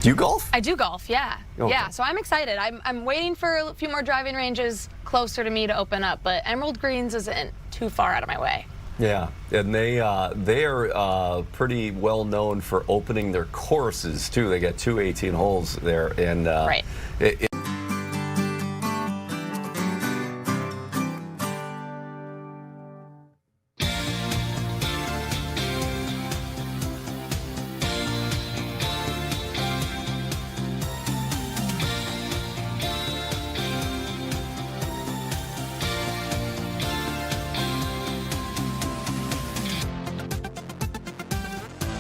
Do you golf? I do golf, yeah. Okay. Yeah, so I'm excited. I'm waiting for a few more driving ranges closer to me to open up, but Emerald Greens isn't too far out of my way. Yeah, and they are pretty well known for opening their courses too. They got two 18 holes there, and Right.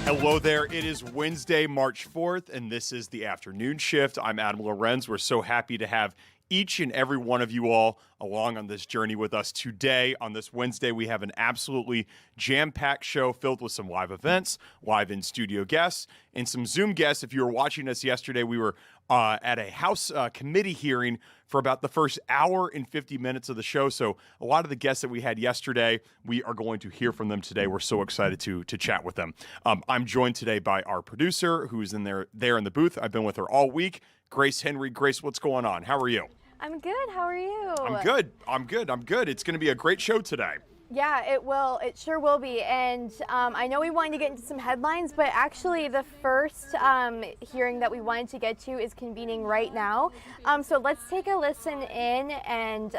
Hello there. It is Wednesday, March 4th, and this is the afternoon shift. I'm Adam Lorenz. We're so happy to have each and every one of you all along on this journey with us today. On this Wednesday, we have an absolutely jam-packed show filled with some live events, live in-studio guests, and some Zoom guests. If you were watching us yesterday, we were at a House committee hearing for about the first hour and 50 minutes of the show. So a lot of the guests that we had yesterday, we are going to hear from them today. We're so excited to chat with them. I'm joined today by our producer, who's in there in the booth. I've been with her all week, Grace Henry. Grace, what's going on? How are you? I'm good. How are you? I'm good. It's going to be a great show today. Yeah, it will. It sure will be. And I know we wanted to get into some headlines, but actually the first hearing that we wanted to get to is convening right now. So let's take a listen in, and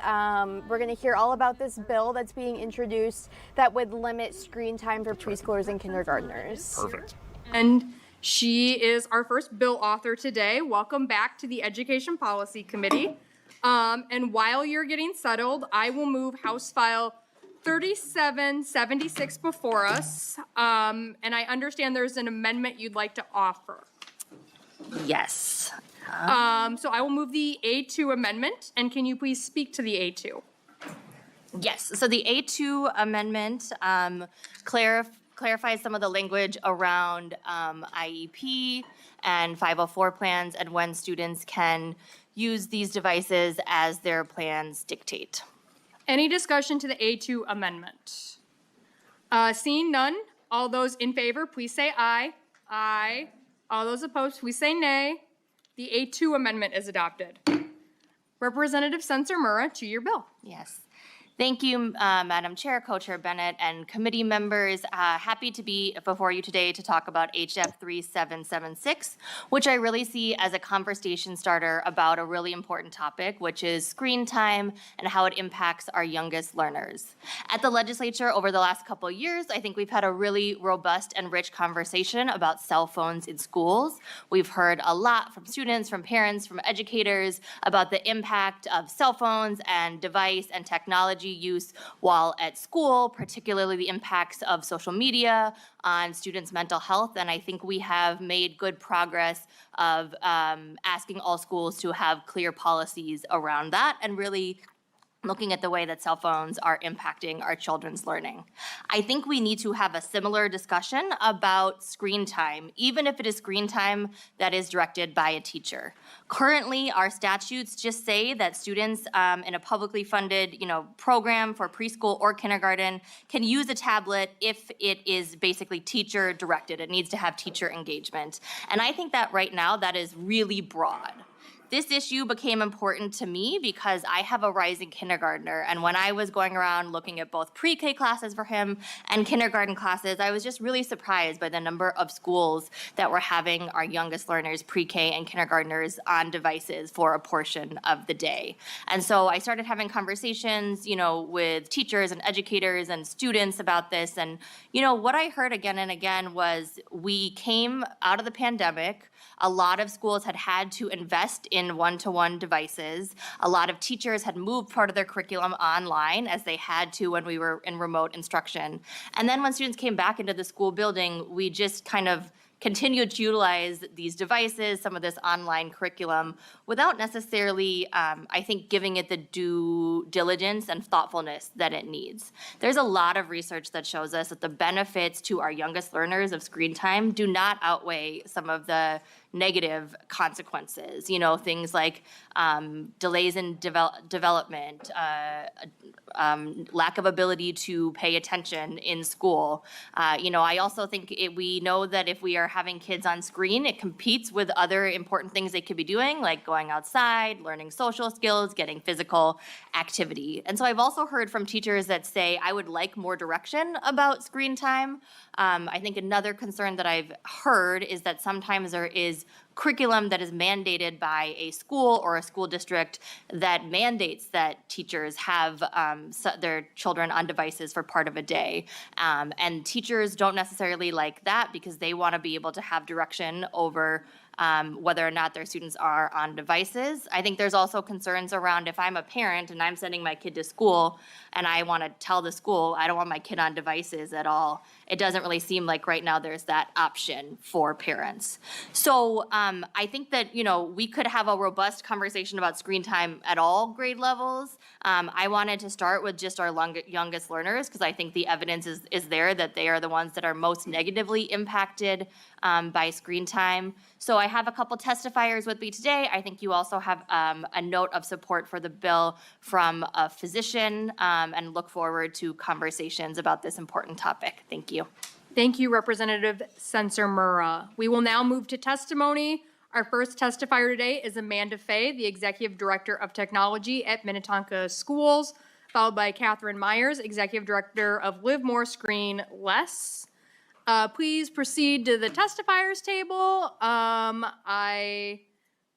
we're going to hear all about this bill that's being introduced that would limit screen time for preschoolers and kindergartners. Perfect. And she is our first bill author today. Welcome back to the Education Policy Committee. And while you're getting settled, I will move House File 3776 before us. And I understand there's an amendment you'd like to offer. Yes. So I will move the A2 amendment. And can you please speak to the A2? Yes. So the A2 amendment clarifies some of the language around IEP and 504 plans and when students can use these devices as their plans dictate. Any discussion to the A2 amendment? Seeing none, all those in favor, please say aye. Aye. All those opposed, please say nay. The A2 amendment is adopted. Representative Sensor-Murrah, to your bill. Yes. Thank you, Madam Chair, Co-Chair Bennett, and committee members. Happy to be before you today to talk about HF 3776, which I really see as a conversation starter about a really important topic, which is screen time and how it impacts our youngest learners. At the legislature over the last couple of years, I think we've had a really robust and rich conversation about cell phones in schools. We've heard a lot from students, from parents, from educators about the impact of cell phones and device and technology use while at school, particularly the impacts of social media on students' mental health. And I think we have made good progress of asking all schools to have clear policies around that and really looking at the way that cell phones are impacting our children's learning. I think we need to have a similar discussion about screen time, even if it is screen time that is directed by a teacher. Currently, our statutes just say that students in a publicly funded, program for preschool or kindergarten can use a tablet if it is basically teacher directed. It needs to have teacher engagement. And I think that right now that is really broad. This issue became important to me because I have a rising kindergartner, and when I was going around looking at both pre-K classes for him and kindergarten classes, I was just really surprised by the number of schools that were having our youngest learners, pre-K and kindergartners, on devices for a portion of the day. And so I started having conversations, with teachers and educators and students about this, and what I heard again and again was we came out of the pandemic. A lot of schools had to invest in one-to-one devices. A lot of teachers had moved part of their curriculum online as they had to when we were in remote instruction. And then when students came back into the school building, we just kind of continued to utilize these devices, some of this online curriculum, without necessarily, I think, giving it the due diligence and thoughtfulness that it needs. There's a lot of research that shows us that the benefits to our youngest learners of screen time do not outweigh some of the negative consequences, things like delays in development, lack of ability to pay attention in school. I also think we know that if we are having kids on screen, it competes with other important things they could be doing, like going outside, learning social skills, getting physical activity. And so I've also heard from teachers that say, I would like more direction about screen time. I think another concern that I've heard is that sometimes there is curriculum that is mandated by a school or a school district that mandates that teachers have their children on devices for part of a day. And teachers don't necessarily like that because they want to be able to have direction over whether or not their students are on devices. I think there's also concerns around if I'm a parent and I'm sending my kid to school and I want to tell the school I don't want my kid on devices at all. It doesn't really seem like right now there's that option for parents. So I think that, we could have a robust conversation about screen time at all grade levels. I wanted to start with just our youngest learners because I think the evidence is there that they are the ones that are most negatively impacted by screen time. So I have a couple testifiers with me today. I think you also have a note of support for the bill from a physician and look forward to conversations about this important topic. Thank you. Thank you, Representative Sensor-Murrah. We will now move to testimony. Our first testifier today is Amanda Fay, the Executive Director of Technology at Minnetonka Schools, followed by Catherine Myers, Executive Director of Live More, Screen Less. Please proceed to the testifiers table. I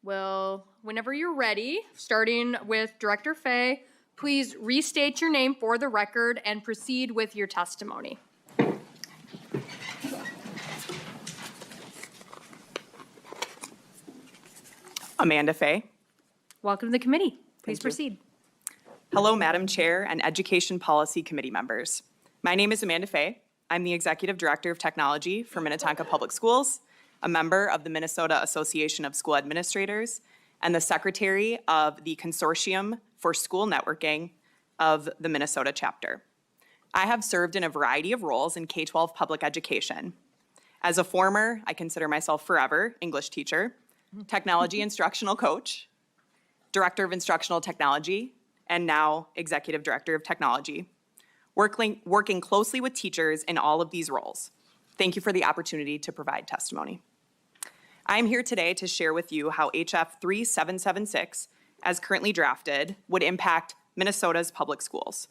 will, whenever you're ready, starting with Director Fay, please restate your name for the record and proceed with your testimony. Amanda Fay. Welcome to the committee. Please Thank you. proceed. Hello, Madam Chair and Education Policy Committee members. My name is Amanda Fay. I'm the Executive Director of Technology for Minnetonka Public Schools, a member of the Minnesota Association of School Administrators, and the Secretary of the Consortium for School Networking of the Minnesota chapter. I have served in a variety of roles in K-12 public education. As a former, I consider myself forever, English teacher, technology instructional coach, director of instructional technology, and now executive director of technology, working closely with teachers in all of these roles. Thank you for the opportunity to provide testimony. I am here today to share with you how HF 3776, as currently drafted, would impact Minnesota's public schools.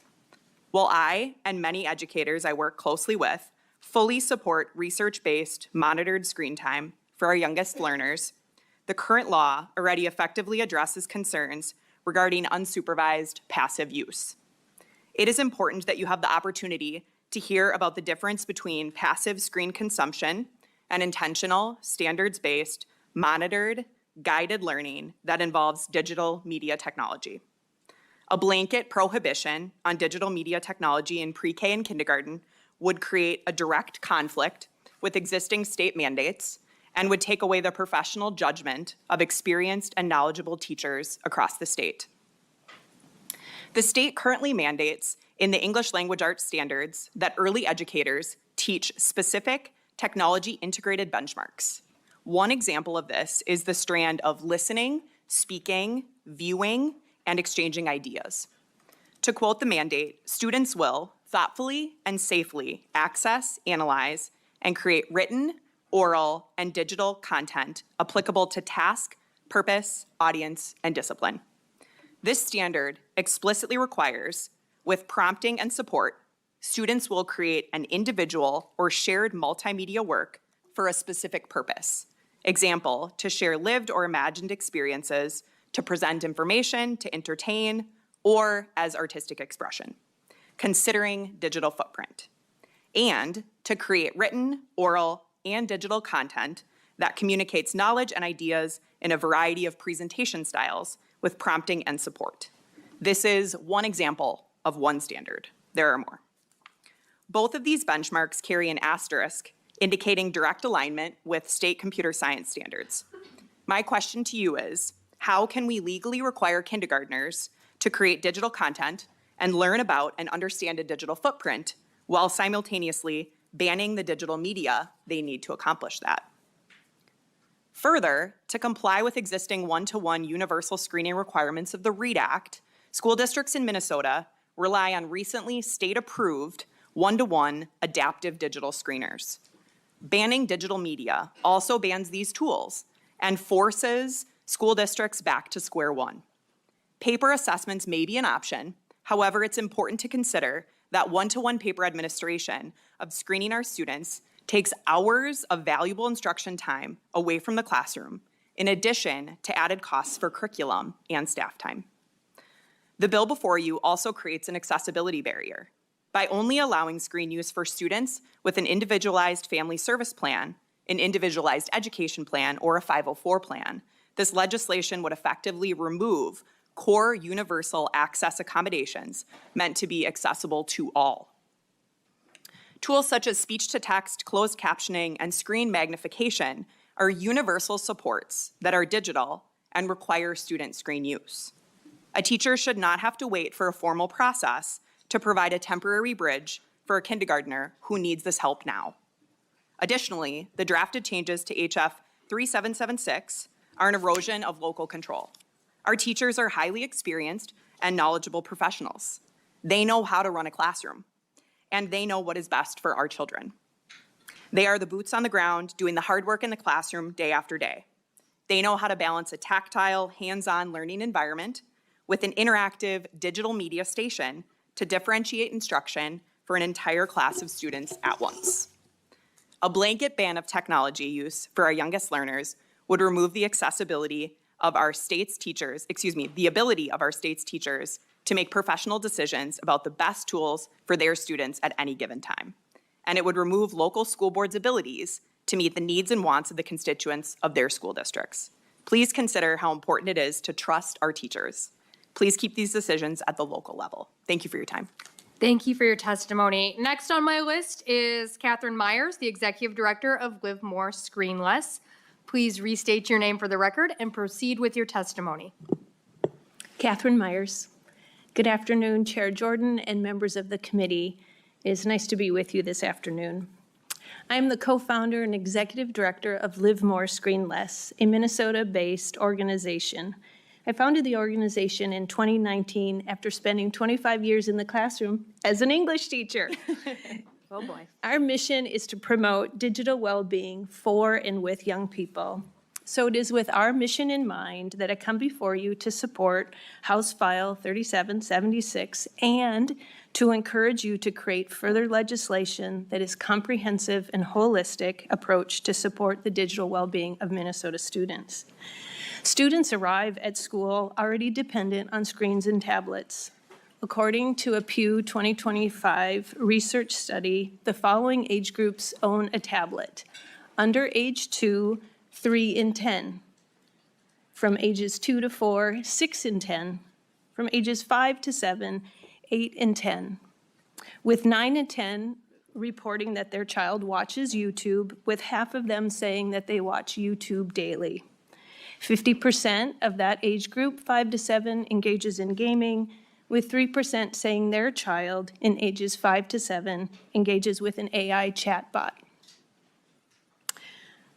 While I and many educators I work closely with fully support research-based monitored screen time for our youngest learners, the current law already effectively addresses concerns regarding unsupervised passive use. It is important that you have the opportunity to hear about the difference between passive screen consumption and intentional, standards-based, monitored, guided learning that involves digital media technology. A blanket prohibition on digital media technology in pre-K and kindergarten would create a direct conflict with existing state mandates and would take away the professional judgment of experienced and knowledgeable teachers across the state. The state currently mandates in the English language arts standards that early educators teach specific technology integrated benchmarks. One example of this is the strand of listening, speaking, viewing, and exchanging ideas. To quote the mandate, students will thoughtfully and safely access, analyze, and create written, oral, and digital content applicable to task, purpose, audience, and discipline. This standard explicitly requires, with prompting and support, students will create an individual or shared multimedia work for a specific purpose. Example, to share lived or imagined experiences, to present information, to entertain, or as artistic expression, considering digital footprint, and to create written, oral, and digital content that communicates knowledge and ideas in a variety of presentation styles with prompting and support. This is one example of one standard. There are more. Both of these benchmarks carry an asterisk indicating direct alignment with state computer science standards. My question to you is, how can we legally require kindergartners to create digital content and learn about and understand a digital footprint while simultaneously banning the digital media they need to accomplish that? Further, to comply with existing one-to-one universal screening requirements of the READ Act, school districts in Minnesota rely on recently state-approved one-to-one adaptive digital screeners. Banning digital media also bans these tools and forces school districts back to square one. Paper assessments may be an option. However, it's important to consider that one-to-one paper administration of screening our students takes hours of valuable instruction time away from the classroom, in addition to added costs for curriculum and staff time. The bill before you also creates an accessibility barrier. By only allowing screen use for students with an individualized family service plan, an individualized education plan, or a 504 plan, this legislation would effectively remove core universal access accommodations meant to be accessible to all. Tools such as speech-to-text, closed captioning, and screen magnification are universal supports that are digital and require student screen use. A teacher should not have to wait for a formal process to provide a temporary bridge for a kindergartner who needs this help now. Additionally, the drafted changes to HF 3776 are an erosion of local control. Our teachers are highly experienced and knowledgeable professionals. They know how to run a classroom, and they know what is best for our children. They are the boots on the ground doing the hard work in the classroom day after day. They know how to balance a tactile, hands-on learning environment with an interactive digital media station to differentiate instruction for an entire class of students at once. A blanket ban of technology use for our youngest learners would remove the accessibility of our state's teachers, the ability of our state's teachers to make professional decisions about the best tools for their students at any given time. And it would remove local school boards' abilities to meet the needs and wants of the constituents of their school districts. Please consider how important it is to trust our teachers. Please keep these decisions at the local level. Thank you for your time. Thank you for your testimony. Next on my list is Catherine Myers, the Executive Director of Live More Screenless. Please restate your name for the record and proceed with your testimony. Catherine Myers. Good afternoon, Chair Jordan and members of the committee. It is nice to be with you this afternoon. I am the co-founder and executive director of Live More Screenless, a Minnesota-based organization. I founded the organization in 2019 after spending 25 years in the classroom as an English teacher. Oh boy. Our mission is to promote digital well-being for and with young people. So it is with our mission in mind that I come before you to support House File 3776 and to encourage you to create further legislation that is comprehensive and holistic approach to support the digital well-being of Minnesota students. Students arrive at school already dependent on screens and tablets. According to a Pew 2025 research study, the following age groups own a tablet: under age 2, 3 in 10. From ages 2 to 4, 6 in 10. From ages 5 to 7, 8 in 10. With 9 in 10 reporting that their child watches YouTube, with half of them saying that they watch YouTube daily. 50% of that age group, 5 to 7, engages in gaming, with 3% saying their child in ages 5 to 7 engages with an AI chatbot.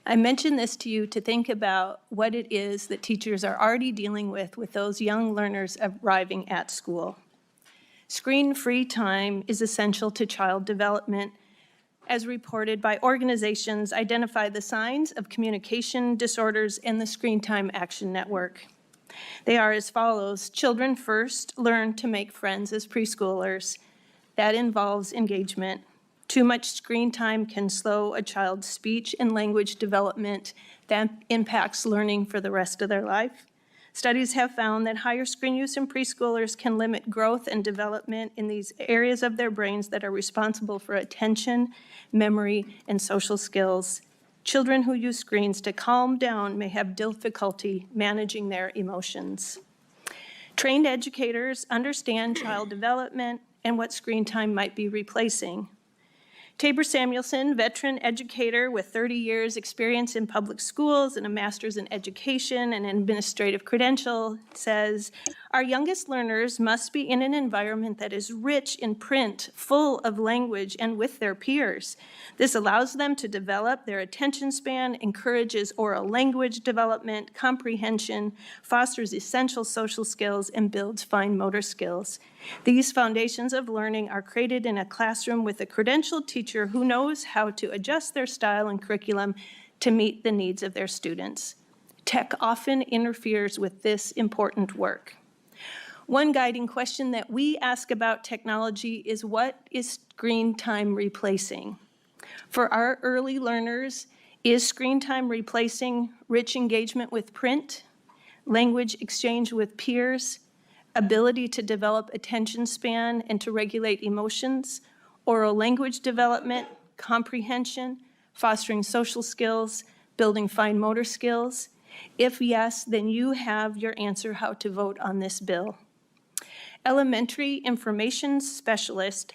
I mention this to you to think about what it is that teachers are already dealing with those young learners arriving at school. Screen-free time is essential to child development. As reported by organizations, identify the signs of communication disorders and the Screen Time Action Network. They are as follows. Children first learn to make friends as preschoolers. That involves engagement. Too much screen time can slow a child's speech and language development. That impacts learning for the rest of their life. Studies have found that higher screen use in preschoolers can limit growth and development in these areas of their brains that are responsible for attention, memory, and social skills. Children who use screens to calm down may have difficulty managing their emotions. Trained educators understand child development and what screen time might be replacing. Tabor Samuelson, veteran educator with 30 years experience in public schools and a master's in education and administrative credential, says, our youngest learners must be in an environment that is rich in print, full of language, and with their peers. This allows them to develop their attention span, encourages oral language development, comprehension, fosters essential social skills, and builds fine motor skills. These foundations of learning are created in a classroom with a credentialed teacher who knows how to adjust their style and curriculum to meet the needs of their students. Tech often interferes with this important work. One guiding question that we ask about technology is, what is screen time replacing? For our early learners, is screen time replacing rich engagement with print, language exchange with peers, ability to develop attention span and to regulate emotions, oral language development, comprehension, fostering social skills, building fine motor skills? If yes, then you have your answer how to vote on this bill. Elementary information specialist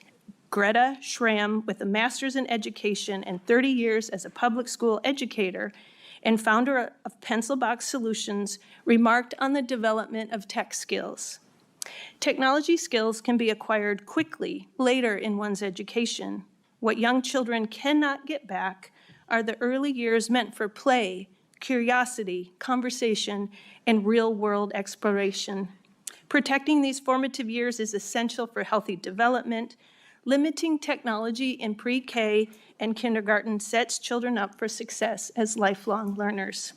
Greta Schramm, with a master's in education and 30 years as a public school educator and founder of Pencil Box Solutions, remarked on the development of tech skills. Technology skills can be acquired quickly later in one's education. What young children cannot get back are the early years meant for play, curiosity, conversation, and real-world exploration. Protecting these formative years is essential for healthy development. Limiting technology in pre-K and kindergarten sets children up for success as lifelong learners.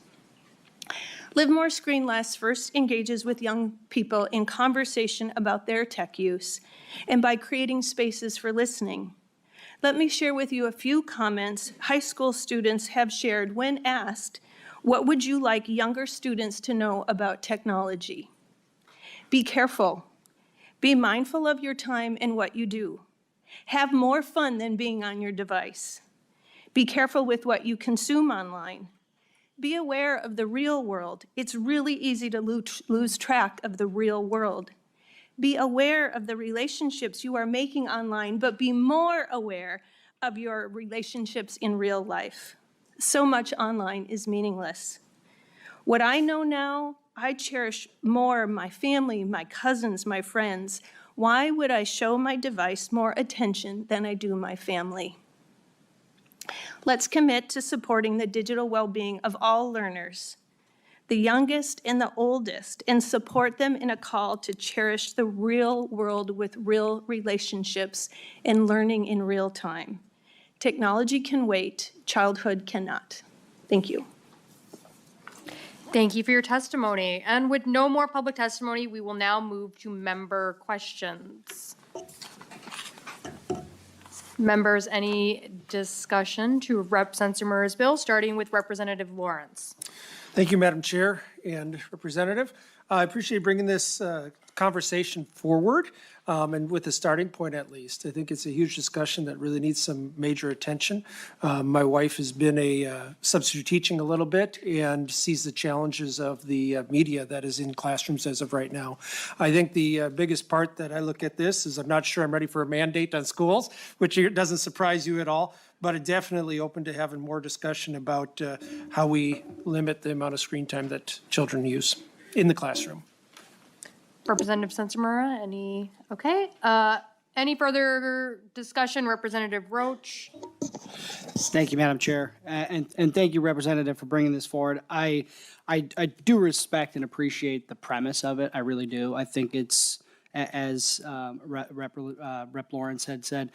Live More Screen Less first engages with young people in conversation about their tech use and by creating spaces for listening. Let me share with you a few comments high school students have shared when asked, what would you like younger students to know about technology? Be careful. Be mindful of your time and what you do. Have more fun than being on your device. Be careful with what you consume online. Be aware of the real world. It's really easy to lose track of the real world. Be aware of the relationships you are making online, but be more aware of your relationships in real life. So much online is meaningless. What I know now, I cherish more my family, my cousins, my friends. Why would I show my device more attention than I do my family? Let's commit to supporting the digital well-being of all learners, the youngest and the oldest, and support them in a call to cherish the real world with real relationships and learning in real time. Technology can wait, childhood cannot. Thank you. Thank you for your testimony. And with no more public testimony, we will now move to member questions. Members, any discussion to Rep. Sensenmer's bill, starting with Representative Lawrence? Thank you, Madam Chair and Representative. I appreciate bringing this conversation forward, and with a starting point at least. I think it's a huge discussion that really needs some major attention. My wife has been a substitute teaching a little bit and sees the challenges of the media that is in classrooms as of right now. I think the biggest part that I look at this is I'm not sure I'm ready for a mandate on schools, which doesn't surprise you at all, but I'm definitely open to having more discussion about how we limit the amount of screen time that children use in the classroom. Representative Sensenmer, okay. Any further discussion? Representative Roach? Thank you, Madam Chair, and thank you, Representative, for bringing this forward. I do respect and appreciate the premise of it. I really do. I think it's, as Rep. Lawrence had said,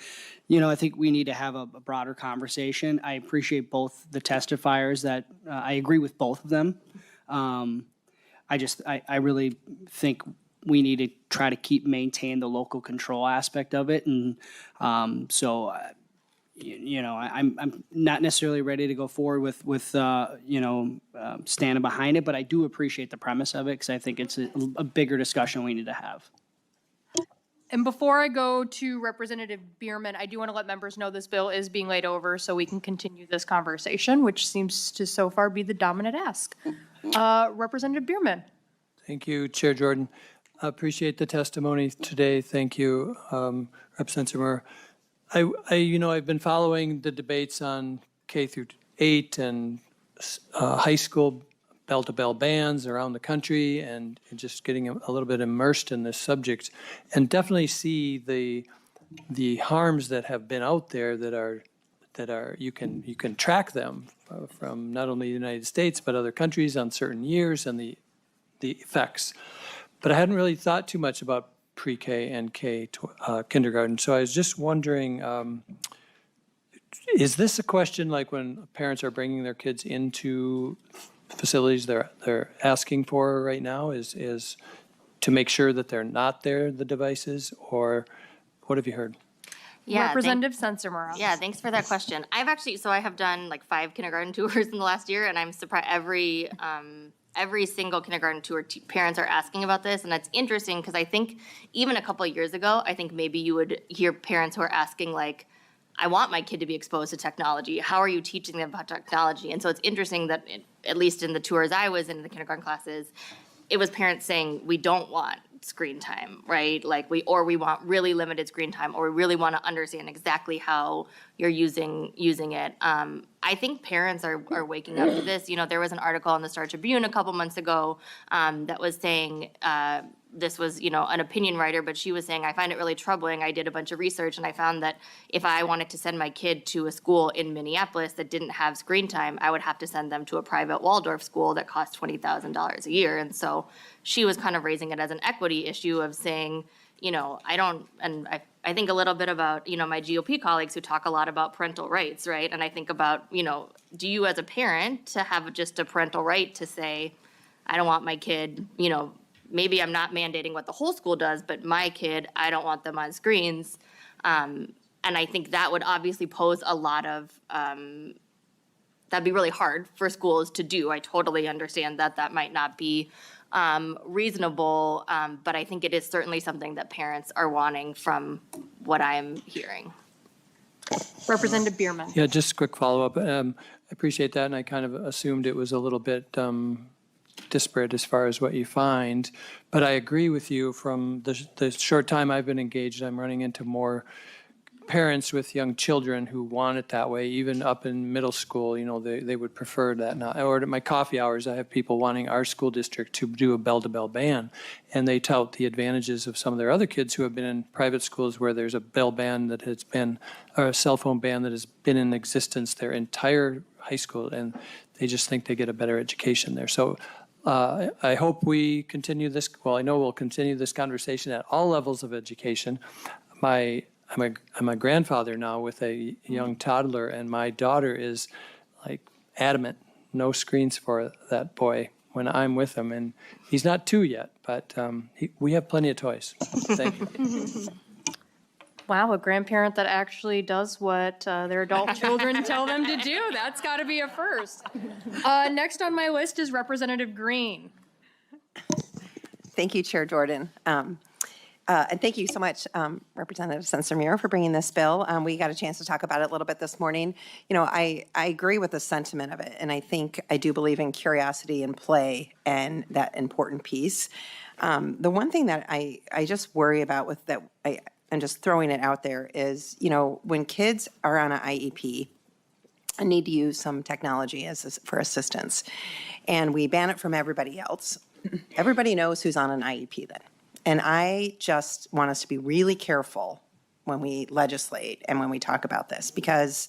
I think we need to have a broader conversation. I appreciate both the testifiers that I agree with both of them. I really think we need to try to maintain the local control aspect of it. And I'm not necessarily ready to go forward with standing behind it, but I do appreciate the premise of it because I think it's a bigger discussion we need to have. And before I go to Representative Bierman, I do want to let members know this bill is being laid over so we can continue this conversation, which seems to so far be the dominant ask. Representative Bierman. Thank you, Chair Jordan. I appreciate the testimony today. Thank you, Rep. Sensenmer. I've been following the debates on K through 8 and high school bell-to-bell bans around the country, and just getting a little bit immersed in this subject, and definitely see the harms that have been out there that are you can track them from not only the United States but other countries on certain years and the effects. But I hadn't really thought too much about pre-K and kindergarten. So I was just wondering, is this a question like when parents are bringing their kids into facilities they're asking for right now is to make sure that they're not there, the devices, or what have you heard? Yeah, Representative Sensenbrenner. Yeah, thanks for that question. I have done like 5 kindergarten tours in the last year, and I'm surprised every single kindergarten tour parents are asking about this, and that's interesting because I think even a couple of years ago, I think maybe you would hear parents who are asking like, I want my kid to be exposed to technology. How are you teaching them about technology? And so it's interesting that at least in the tours I was in the kindergarten classes, it was parents saying, we don't want screen time, right? Like we want really limited screen time, or we really want to understand exactly how you're using it. I think parents are waking up to this. You know, there was an article in the Star Tribune a couple months ago that was saying, this was, an opinion writer, but she was saying, I find it really troubling. I did a bunch of research and I found that if I wanted to send my kid to a school in Minneapolis that didn't have screen time, I would have to send them to a private Waldorf school that cost $20,000 a year. And so she was kind of raising it as an equity issue of saying, I think a little bit about, my GOP colleagues who talk a lot about parental rights, right? And I think about, do you as a parent to have just a parental right to say, I don't want my kid, maybe I'm not mandating what the whole school does, but my kid, I don't want them on screens. And I think that would obviously pose a lot of, that'd be really hard for schools to do. I totally understand that might not be reasonable, but I think it is certainly something that parents are wanting from what I'm hearing. Representative Bierman. Yeah, just a quick follow-up. I appreciate that, and I kind of assumed it was a little bit disparate as far as what you find, but I agree with you. From the short time I've been engaged, I'm running into more parents with young children who want it that way, even up in middle school. They would prefer that now. Or at my coffee hours, I have people wanting our school district to do a bell-to-bell ban, and they tout the advantages of some of their other kids who have been in private schools where there's a bell ban that has been, or a cell phone ban that has been in existence their entire high school, and they just think they get a better education there. So I hope we continue this. Well, I know we'll continue this conversation at all levels of education. I'm a grandfather now with a young toddler, and my daughter is like adamant, no screens for that boy when I'm with him. And he's not 2 yet, but we have plenty of toys. Thank you. Wow, a grandparent that actually does what their adult children tell them to do. That's got to be a first. Next on my list is Representative Green. Thank you, Chair Jordan. And thank you so much, Representative Sensenbrenner, for bringing this bill. We got a chance to talk about it a little bit this morning. I agree with the sentiment of it, and I do believe in curiosity and play and that important piece. The one thing that I just worry about with that, I'm just throwing it out there, is, when kids are on an IEP and need to use some technology for assistance, and we ban it from everybody else, everybody knows who's on an IEP then. And I just want us to be really careful when we legislate and when we talk about this, because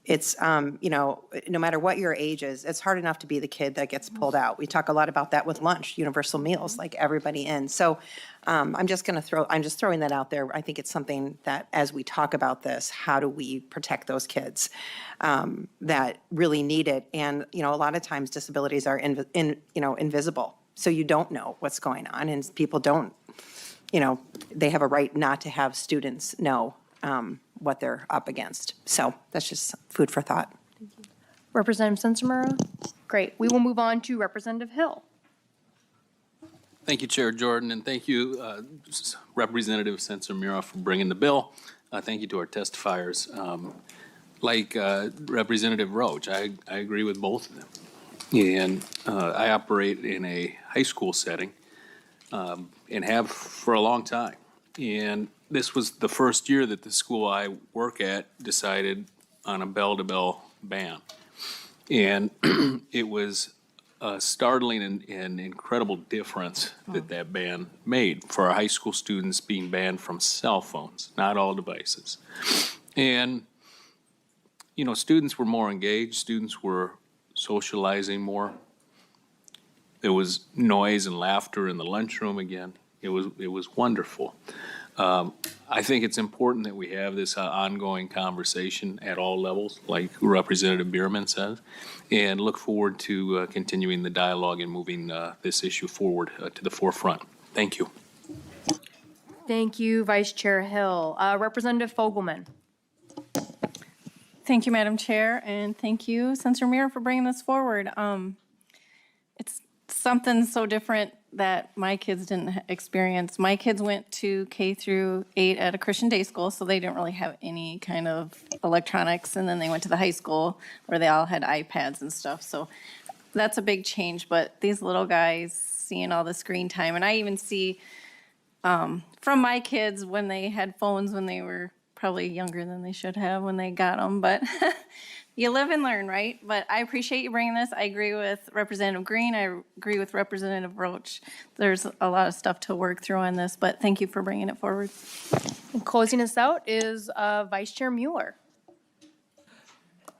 it's, no matter what your age is, it's hard enough to be the kid that gets pulled out. We talk a lot about that with lunch, universal meals, like everybody in. So I'm just throwing that out there. I think it's something that as we talk about this, how do we protect those kids that really need it? And, a lot of times disabilities are invisible. So you don't know what's going on, and people don't, they have a right not to have students know what they're up against. So that's just food for thought. Representative Sensenbrenner. Great. We will move on to Representative Hill. Thank you, Chair Jordan, and thank you, Representative Sensenbrenner, for bringing the bill. Thank you to our testifiers. Like Representative Roach, I agree with both of them. And I operate in a high school setting and have for a long time. And this was the first year that the school I work at decided on a bell-to-bell ban. And it was a startling and incredible difference that ban made for our high school students being banned from cell phones, not all devices. And, you know, students were more engaged, students were socializing more. There was noise and laughter in the lunchroom again. It was wonderful. I think it's important that we have this ongoing conversation at all levels, like Representative Bierman says, and look forward to continuing the dialogue and moving this issue forward to the forefront. Thank you. Thank you, Vice Chair Hill. Representative Fogelman. Thank you, Madam Chair, and thank you, Senator Mira, for bringing this forward. It's something so different that my kids didn't experience. My kids went to K-8 at a Christian day school, so they didn't really have any kind of electronics, and then they went to the high school where they all had iPads and stuff, so that's a big change. But these little guys seeing all the screen time, and I even see from my kids when they had phones when they were probably younger than they should have when they got them, but you live and learn, right? But I appreciate you bringing this. I agree with Representative Green. I agree with Representative Roach. There's a lot of stuff to work through on this, but thank you for bringing it forward. And closing us out is Vice Chair Mueller.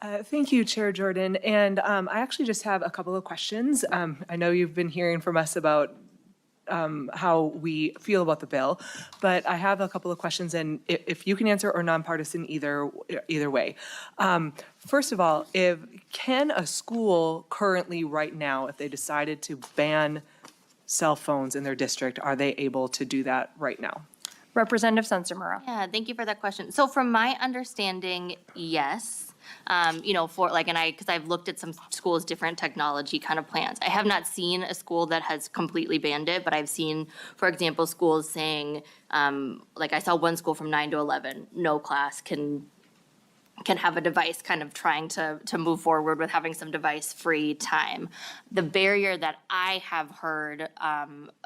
Thank you, Chair Jordan. And I actually just have a couple of questions. I know you've been hearing from us about how we feel about the bill, but I have a couple of questions, and if you can answer or nonpartisan, either way. First of all, can a school currently right now, if they decided to ban cell phones in their district, are they able to do that right now? Representative Sensenmura. Yeah, thank you for that question. So from my understanding, yes. You know, because I've looked at some schools' different technology kind of plans. I have not seen a school that has completely banned it, but I've seen, for example, schools saying, like I saw one school from 9 to 11, no class can have a device, kind of trying to move forward with having some device-free time. The barrier that I have heard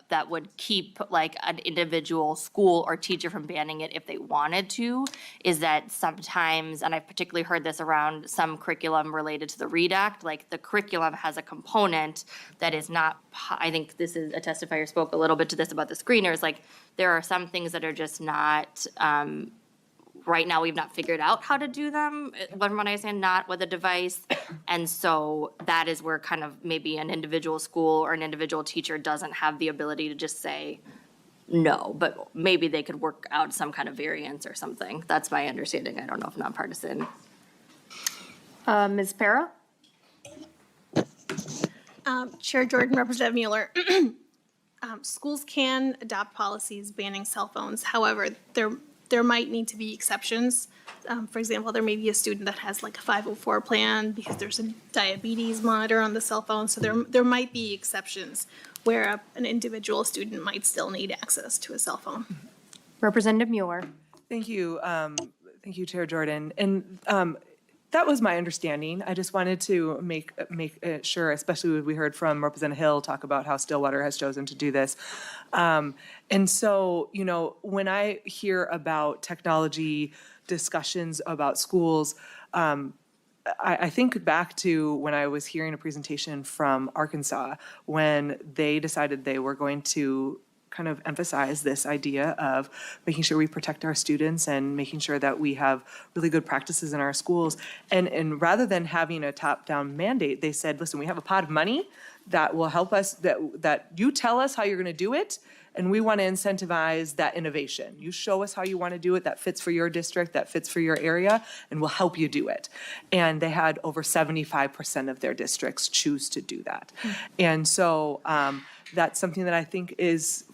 that would keep like an individual school or teacher from banning it if they wanted to is that sometimes, and I've particularly heard this around some curriculum related to the READ Act, like the curriculum has a component that is not, I think this is, a testifier spoke a little bit to this about the screeners, like there are some things that are just not, right now, we've not figured out how to do them, when I say not with a device. And so that is where kind of maybe an individual school or an individual teacher doesn't have the ability to just say no, but maybe they could work out some kind of variance or something. That's my understanding. I don't know if nonpartisan. Ms. Para? Chair Jordan, Representative Mueller. Schools can adopt policies banning cell phones. However, there might need to be exceptions. For example, there may be a student that has like a 504 plan because there's a diabetes monitor on the cell phone. So there might be exceptions where an individual student might still need access to a cell phone. Representative Mueller. Thank you. Thank you, Chair Jordan. And that was my understanding. I just wanted to make sure, especially when we heard from Representative Hill talk about how Stillwater has chosen to do this. And so, you know, when I hear about technology discussions about schools, I think back to when I was hearing a presentation from Arkansas when they decided they were going to kind of emphasize this idea of making sure we protect our students and making sure that we have really good practices in our schools. And rather than having a top-down mandate, they said, listen, we have a pot of money that will help us, that you tell us how you're going to do it, and we want to incentivize that innovation. You show us how you want to do it that fits for your district, that fits for your area, and we'll help you do it. And they had over 75% of their districts choose to do that. And so that's something that I think is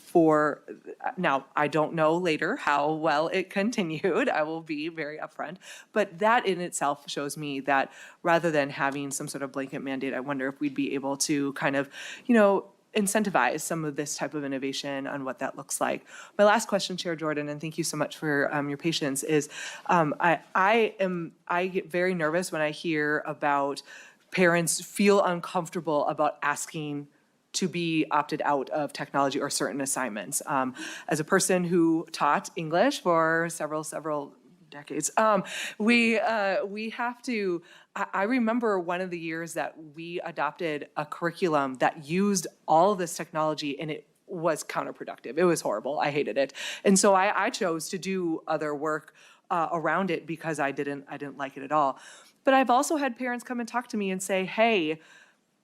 now, I don't know later how well it continued. I will be very upfront. But that in itself shows me that rather than having some sort of blanket mandate, I wonder if we'd be able to kind of, you know, incentivize some of this type of innovation on what that looks like. My last question, Chair Jordan, and thank you so much for your patience, is I get very nervous when I hear about parents feel uncomfortable about asking to be opted out of technology or certain assignments. As a person who taught English for several decades, we have to, I remember one of the years that we adopted a curriculum that used all of this technology, and it was counterproductive. It was horrible. I hated it. And so I chose to do other work around it because I didn't like it at all. But I've also had parents come and talk to me and say, hey,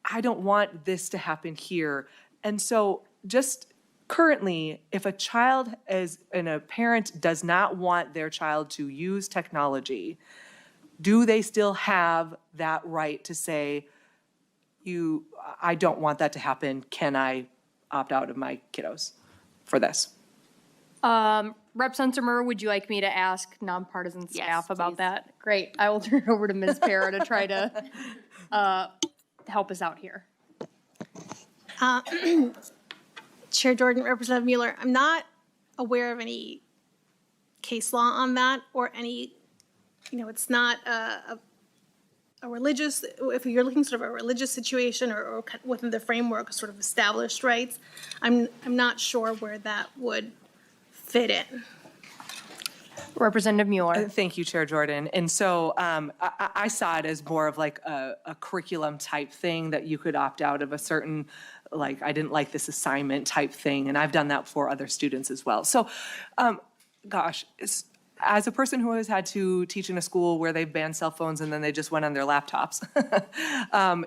I don't want this to happen here. And so just currently, if a child and a parent does not want their child to use technology, do they still have that right to say, I don't want that to happen. Can I opt out of my kiddos for this? Rep. Sensenmer, would you like me to ask nonpartisan staff about that? Great. I will turn it over to Ms. Para to try to help us out here. Chair Jordan, Representative Mueller, I'm not aware of any case law on that or any, it's not a religious, if you're looking sort of a religious situation or within the framework of sort of established rights, I'm not sure where that would fit in. Representative Mueller. Thank you, Chair Jordan. And so I saw it as more of like a curriculum type thing that you could opt out of a certain, like, I didn't like this assignment type thing. And I've done that for other students as well. So, gosh, as a person who has had to teach in a school where they've banned cell phones and then they just went on their laptops,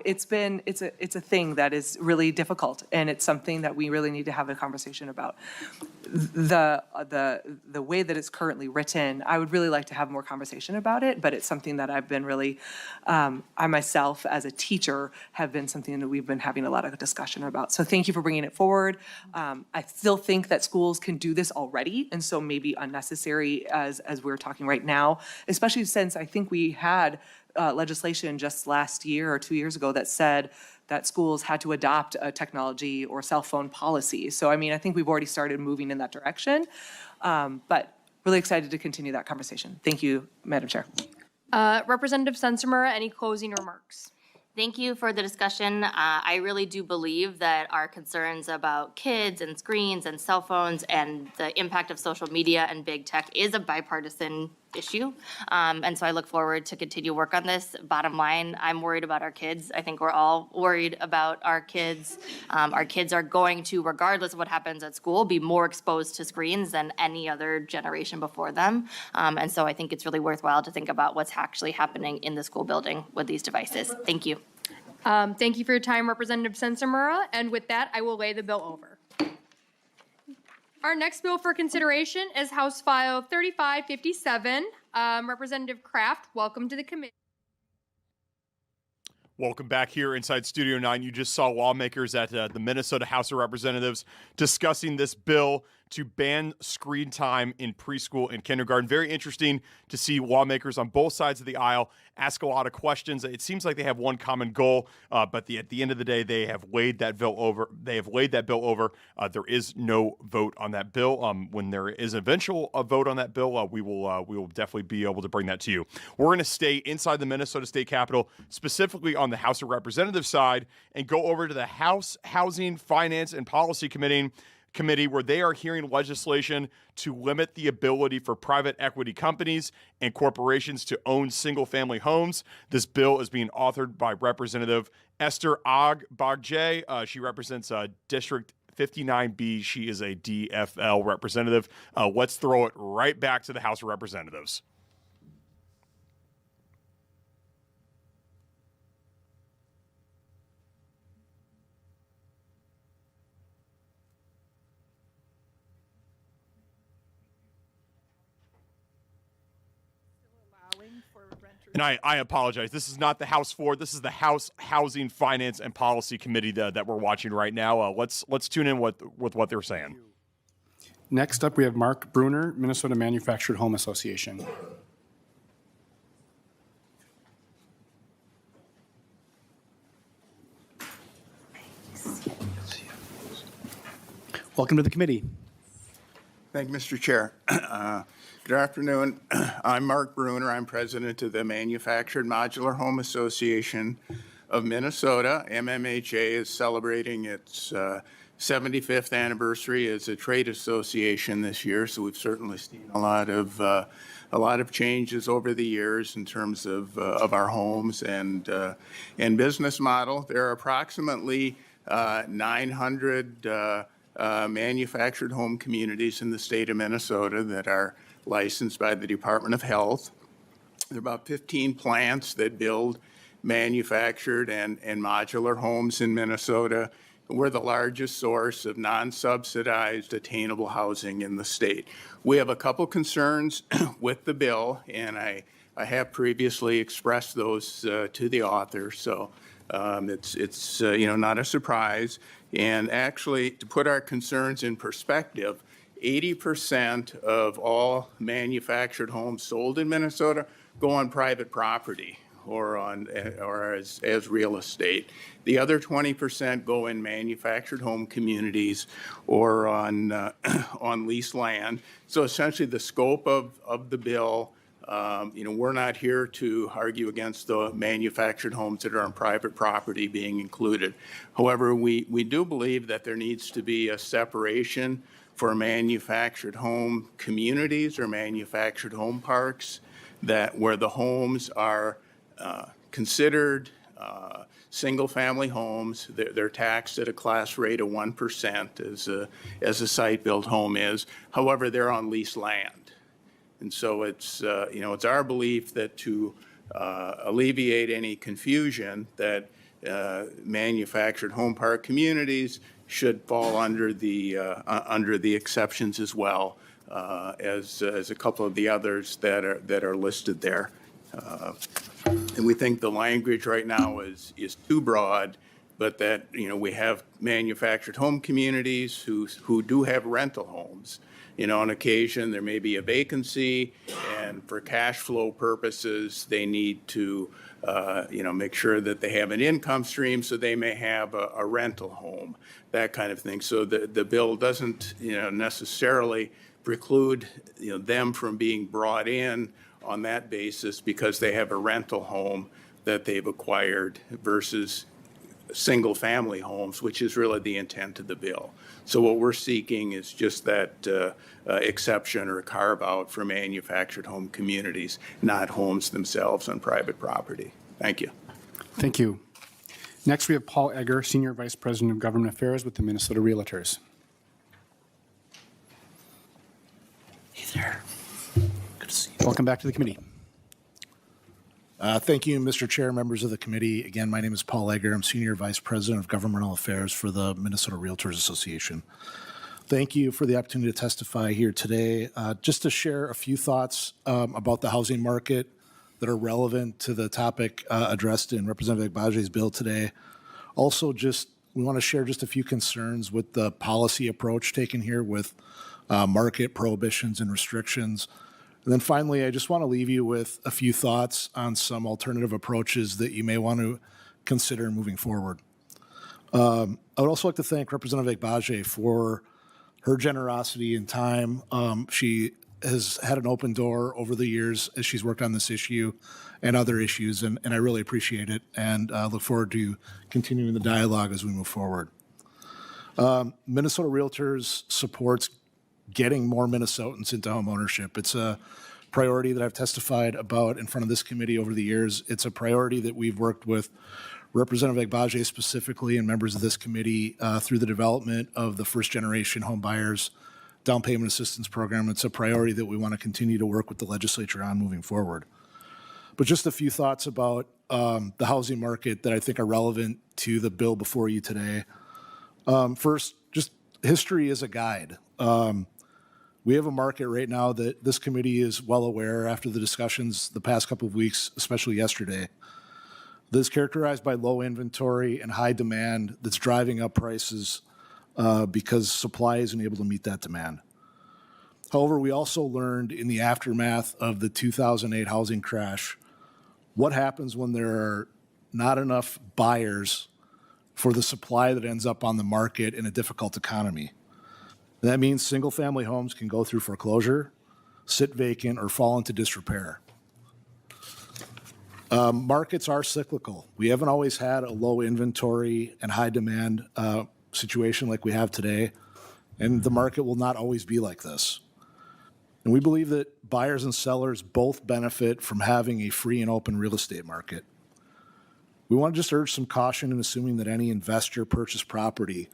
it's a thing that is really difficult, and it's something that we really need to have a conversation about. The way that it's currently written, I would really like to have more conversation about it, but it's something that I've been really, I myself as a teacher have been something that we've been having a lot of discussion about. So thank you for bringing it forward. I still think that schools can do this already, and so maybe unnecessary as we're talking right now, especially since I think we had legislation just last year or 2 years ago that said that schools had to adopt a technology or cell phone policy. So, I mean, I think we've already started moving in that direction, but really excited to continue that conversation. Thank you, Madam Chair. Representative Sensenmer, any closing remarks? Thank you for the discussion. I really do believe that our concerns about kids and screens and cell phones and the impact of social media and big tech is a bipartisan issue. And so I look forward to continue work on this. Bottom line, I'm worried about our kids. I think we're all worried about our kids. Our kids are going to, regardless of what happens at school, be more exposed to screens than any other generation before them. And so I think it's really worthwhile to think about what's actually happening in the school building with these devices. Thank you. Thank you for your time, Representative Sensenmer. And with that, I will lay the bill over. Our next bill for consideration is House File 3557. Representative Kraft, welcome to the committee. Welcome back here inside Studio 9. You just saw lawmakers at the Minnesota House of Representatives discussing this bill to ban screen time in preschool and kindergarten. Very interesting to see lawmakers on both sides of the aisle ask a lot of questions. It seems like they have one common goal, but at the end of the day, they have laid that bill over. There is no vote on that bill. When there is eventual vote on that bill, we will definitely be able to bring that to you. We're going to stay inside the Minnesota State Capitol, specifically on the House of Representatives side, and go over to the House Housing, Finance, and Policy Committee where they are hearing legislation to limit the ability for private equity companies and corporations to own single-family homes. This bill is being authored by Representative Esther Ogbagje. She represents District 59B. She is a DFL representative. Let's throw it right back to the House of Representatives. And I apologize. This is not the House 4. This is the House Housing, Finance, and Policy Committee that we're watching right now. Let's tune in with what they're saying. Next up, we have Mark Bruner, Minnesota Manufactured Home Association. Welcome to the committee. Thank you, Mr. Chair. Good afternoon. I'm Mark Bruner. I'm president of the Manufactured Modular Home Association of Minnesota. MMHA is celebrating its 75th anniversary as a trade association this year, so we've certainly seen a lot of changes over the years in terms of our homes and business model. There are approximately 900 manufactured home communities in the state of Minnesota that are licensed by the Department of Health. There are about 15 plants that build manufactured and modular homes in Minnesota. We're the largest source of non-subsidized attainable housing in the state. We have a couple concerns with the bill, and I have previously expressed those to the author, so it's not a surprise. And actually, to put our concerns in perspective, 80% of all manufactured homes sold in Minnesota go on private property or as real estate. The other 20% go in manufactured home communities or on leased land. So essentially, the scope of the bill, we're not here to argue against the manufactured homes that are on private property being included. However, we do believe that there needs to be a separation for manufactured home communities or manufactured home parks where the homes are considered single-family homes. They're taxed at a class rate of 1% as a site-built home is. However, they're on leased land. And so it's our belief that to alleviate any confusion that manufactured home park communities should fall under the exceptions as well as a couple of the others that are listed there. And we think the language right now is too broad, but that we have manufactured home communities who do have rental homes. On occasion there may be a vacancy, and for cash flow purposes they need to make sure that they have an income stream, so they may have a rental home, that kind of thing. So the bill doesn't necessarily preclude them from being brought in on that basis because they have a rental home that they've acquired versus single-family homes, which is really the intent of the bill. So what we're seeking is just that exception or carve-out for manufactured home communities, not homes themselves on private property. Thank you. Thank you. Next, we have Paul Egger, Senior Vice President of Government Affairs with the Minnesota Realtors. Hey there. Good to see you. Welcome back to the committee. Thank you, Mr. Chair, members of the committee. Again, my name is Paul Egger. I'm Senior Vice President of Governmental Affairs for the Minnesota Realtors Association. Thank you for the opportunity to testify here today. Just to share a few thoughts about the housing market that are relevant to the topic addressed in Representative Agbaje's bill today. Also, we want to share just a few concerns with the policy approach taken here with market prohibitions and restrictions. And then finally, I just want to leave you with a few thoughts on some alternative approaches that you may want to consider moving forward. I would also like to thank Representative Agbaje for her generosity and time. She has had an open door over the years as she's worked on this issue and other issues, and I really appreciate it, and look forward to continuing the dialogue as we move forward. Minnesota Realtors supports getting more Minnesotans into home ownership. It's a priority that I've testified about in front of this committee over the years. It's a priority that we've worked with Representative Agbaje specifically and members of this committee through the development of the first generation home buyers down payment assistance program. It's a priority that we want to continue to work with the legislature on moving forward. But just a few thoughts about the housing market that I think are relevant to the bill before you today. First, just history is a guide. We have a market right now that this committee is well aware after the discussions the past couple of weeks, especially yesterday, that is characterized by low inventory and high demand that's driving up prices because supply isn't able to meet that demand. However, we also learned in the aftermath of the 2008 housing crash what happens when there are not enough buyers for the supply that ends up on the market in a difficult economy. That means single-family homes can go through foreclosure, sit vacant, or fall into disrepair. Markets are cyclical. We haven't always had a low inventory and high demand situation like we have today, and the market will not always be like this. And we believe that buyers and sellers both benefit from having a free and open real estate market. We want to just urge some caution in assuming that any investor purchased property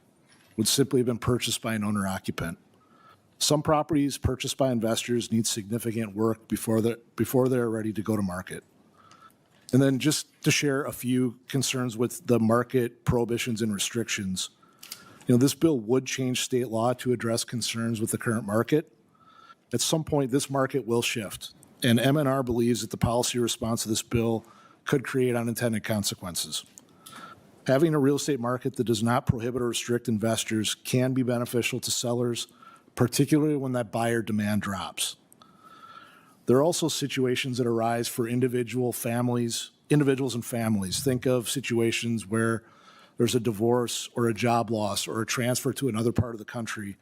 would simply have been purchased by an owner-occupant. Some properties purchased by investors need significant work before they're ready to go to market. And then just to share a few concerns with the market prohibitions and restrictions. This bill would change state law to address concerns with the current market. At some point, this market will shift, and MNR believes that the policy response to this bill could create unintended consequences. Having a real estate market that does not prohibit or restrict investors can be beneficial to sellers, particularly when that buyer demand drops. There are also situations that arise for individuals and families. Think of situations where there's a divorce or a job loss or a transfer to another part of the country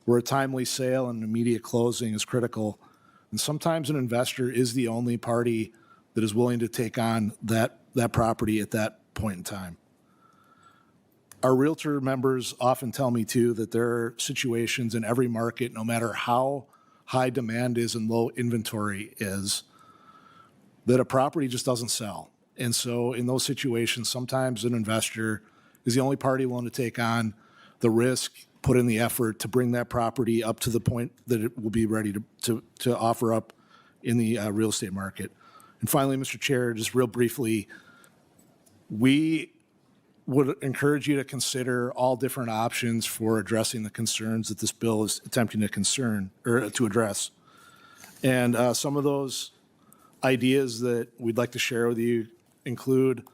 where a timely sale and immediate closing is critical. And sometimes an investor is the only party that is willing to take on that property at that point in time. Our realtor members often tell me too that there are situations in every market, no matter how high demand is and low inventory is, that a property just doesn't sell. And so in those situations, sometimes an investor is the only party willing to take on the risk, put in the effort to bring that property up to the point that it will be ready to offer up in the real estate market. And finally, Mr. Chair, just real briefly, we would encourage you to consider all different options for addressing the concerns that this bill is attempting to address. And some of those ideas that we'd like to share with you include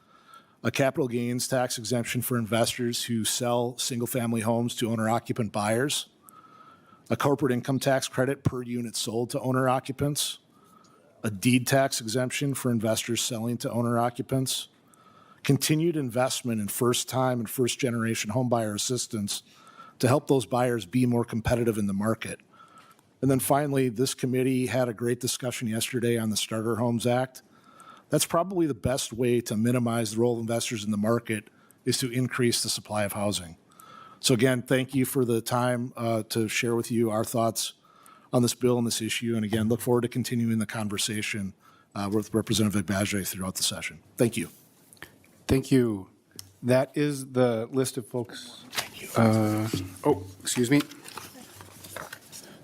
a capital gains tax exemption for investors who sell single-family homes to owner-occupant buyers, a corporate income tax credit per unit sold to owner-occupants, a deed tax exemption for investors selling to owner-occupants, continued investment in first-time and first-generation homebuyer assistance to help those buyers be more competitive in the market. And then finally, this committee had a great discussion yesterday on the Starter Homes Act. That's probably the best way to minimize the role of investors in the market is to increase the supply of housing. So again, thank you for the time to share with you our thoughts on this bill and this issue. And again, look forward to continuing the conversation with Representative Badger throughout the session. Thank you. Thank you. That is the list of folks. Excuse me.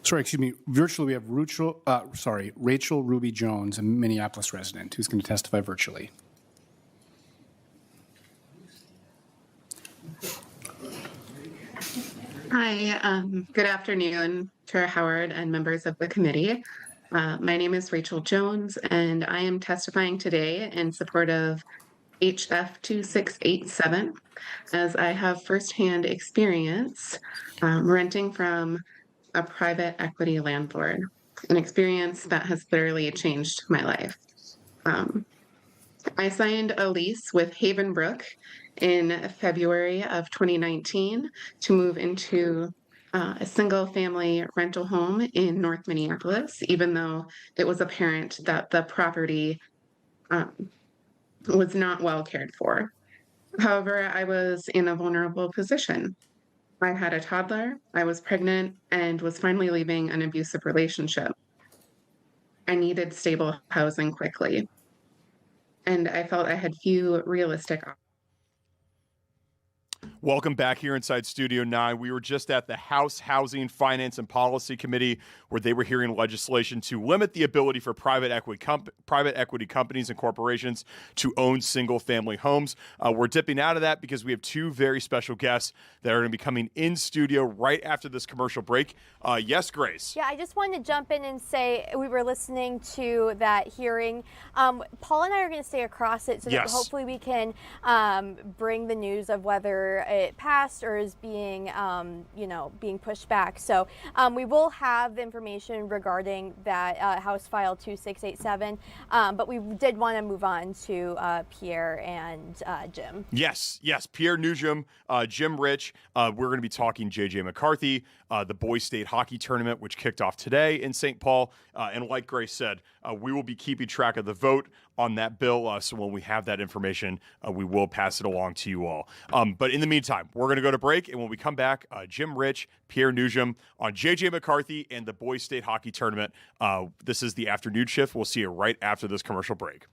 Sorry, excuse me. Virtually, we have Rachel Ruby Jones, a Minneapolis resident, who's going to testify virtually. Hi, good afternoon, Chair Howard and members of the committee. My name is Rachel Jones, and I am testifying today in support of HF 2687, as I have firsthand experience renting from a private equity landlord, an experience that has literally changed my life. I signed a lease with Havenbrook in February of 2019 to move into a single family rental home in North Minneapolis, even though it was apparent that the property was not well cared for. However, I was in a vulnerable position. I had a toddler, I was pregnant, and was finally leaving an abusive relationship. I needed stable housing quickly, and I felt I had few realistic options. Welcome back here inside Studio 9. We were just at the House Housing, Finance, and Policy Committee where they were hearing legislation to limit the ability for private equity companies and corporations to own single-family homes. We're dipping out of that because we have two very special guests that are going to be coming in studio right after this commercial break. Yes, Grace? Yeah, I just wanted to jump in and say we were listening to that hearing. Paul and I are going to stay across it so that hopefully we can bring the news of whether it passed or is being, being pushed back. So we will have the information regarding that House File 2687, but we did want to move on to Pierre and Jim. Yes, Pierre Nugent, Jim Rich. We're going to be talking J.J. McCarthy, the Boys State Hockey Tournament, which kicked off today in St. Paul. And like Grace said, we will be keeping track of the vote on that bill. So when we have that information, we will pass it along to you all. But in the meantime, we're going to go to break. And when we come back, Jim Rich, Pierre Nugent on J.J. McCarthy and the Boys State Hockey Tournament. This is the afternoon shift. We'll see you right after this commercial break.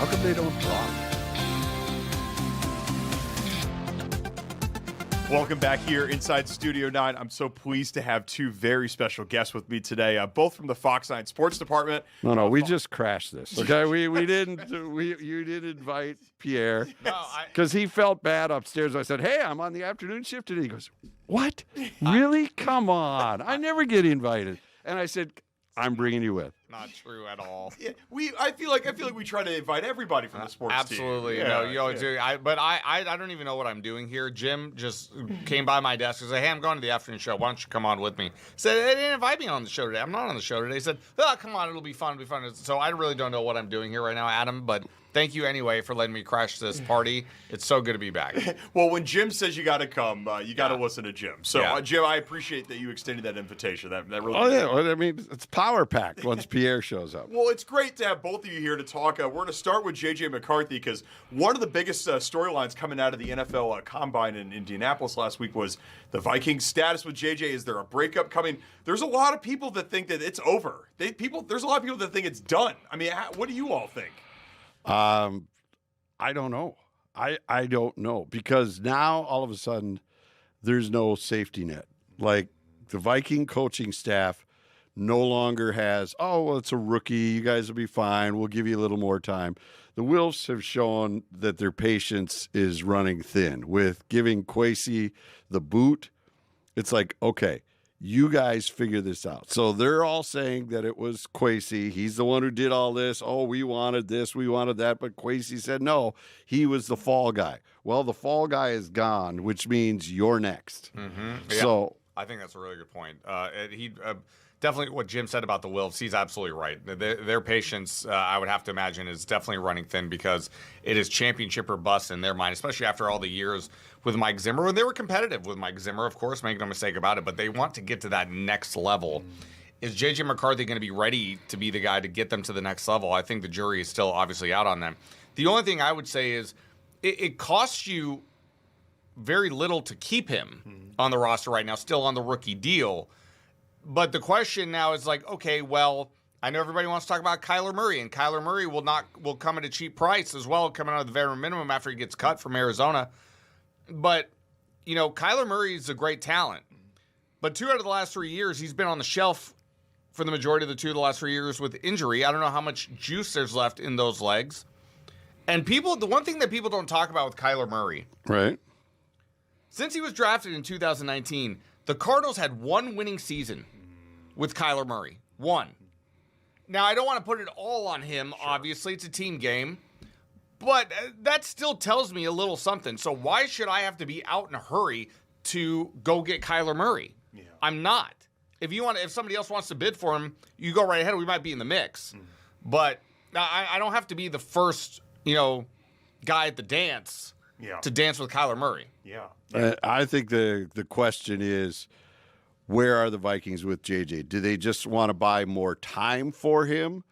How come they don't block? Welcome back here inside Studio 9. I'm so pleased to have two very special guests with me today, both from the Fox 9 Sports Department. No, we just crashed this. Okay, you didn't invite Pierre because he felt bad upstairs. I said, "Hey, I'm on the afternoon shift today." He goes, "What? Really? Come on! I never get invited." And I said, "I'm bringing you with." Not true at all. Yeah, I feel like we try to invite everybody from the sports Absolutely. team. No, you always do. But I don't even know what I'm doing here. Jim just came by my desk and said, "Hey, I'm going to the afternoon show. Why don't you come on with me?" I said, "They didn't invite me on the show today. I'm not on the show today." He said, "Oh, come on, it'll be fun. It'll be fun." So I really don't know what I'm doing here right now, Adam, but thank you anyway for letting me crash this party. It's so good to be back. Well, when Jim says you got to come, you got to listen to Jim. So, Yeah. Jim, I appreciate that you extended that invitation. That really. Oh yeah, well, I mean it's power packed once Pierre shows up. Well, it's great to have both of you here to talk. We're going to start with J.J. McCarthy because one of the biggest storylines coming out of the NFL Combine in Indianapolis last week was the Vikings' status with J.J. Is there a breakup coming? There's a lot of people that think that it's over. There's a lot of people that think it's done. I mean, what do you all think? I don't know. I don't know because now all of a sudden there's no safety net. Like the Viking coaching staff no longer has, "Oh, well, it's a rookie. You guys will be fine. We'll give you a little more time." The Wilfs have shown that their patience is running thin with giving Kwesi the boot. It's like, okay, you guys figure this out. So they're all saying that it was Kwesi. He's the one who did all this. Oh, we wanted this, we wanted that. But Kwesi said, no, he was the fall guy. Well, the fall guy is gone, which means you're next. Mm-hmm. So I think that's a really good point. He definitely what Jim said about the Wilfs. He's absolutely right. Their patience, I would have to imagine, is definitely running thin because it is championship or bust in their mind, especially after all the years with Mike Zimmer. They were competitive with Mike Zimmer, of course, make no mistake about it, but they want to get to that next level. Is J.J. McCarthy going to be ready to be the guy to get them to the next level? I think the jury is still obviously out on them. The only thing I would say is it costs you very little to keep him on the roster right now, still on the rookie deal. But the question now is like, okay, well, I know everybody wants to talk about Kyler Murray, and Kyler Murray will come at a cheap price as well, coming out of the veteran minimum after he gets cut from Arizona. But, you know, Kyler Murray is a great talent. But 2 out of the last 3 years, he's been on the shelf for the majority of the 2 of the last 3 years with injury. I don't know how much juice there's left in those legs. And the one thing that people don't talk about with Kyler Murray, right? Since he was drafted in 2019, the Cardinals had 1 winning season with Kyler Murray. 1. Now, I don't want to put it all on him, obviously. It's a team game. But that still tells me a little something. So why should I have to be out in a hurry to go get Kyler Murray? Yeah. I'm not. If somebody else wants to bid for him, you go right ahead. We might be in the mix. But I don't have to be the first, guy at the dance to dance with Kyler Murray. Yeah. I think the question is, where are the Vikings with JJ? Do they just want to buy more time for him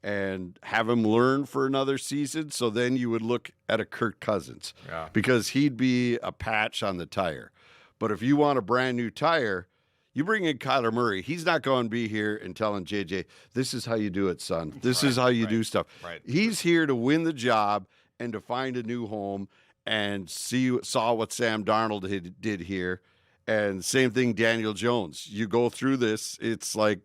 and have him learn for another season? So then you would look at a Kirk Cousins because he'd be a patch on the tire. But if you want a brand new tire, you bring in Kyler Murray. He's not going to be here and telling JJ, this is how you do it, son. This is how you do stuff. Right. He's here to win the job and to find a new home, and saw what Sam Darnold did here. And same thing, Daniel Jones. You go through this, it's like,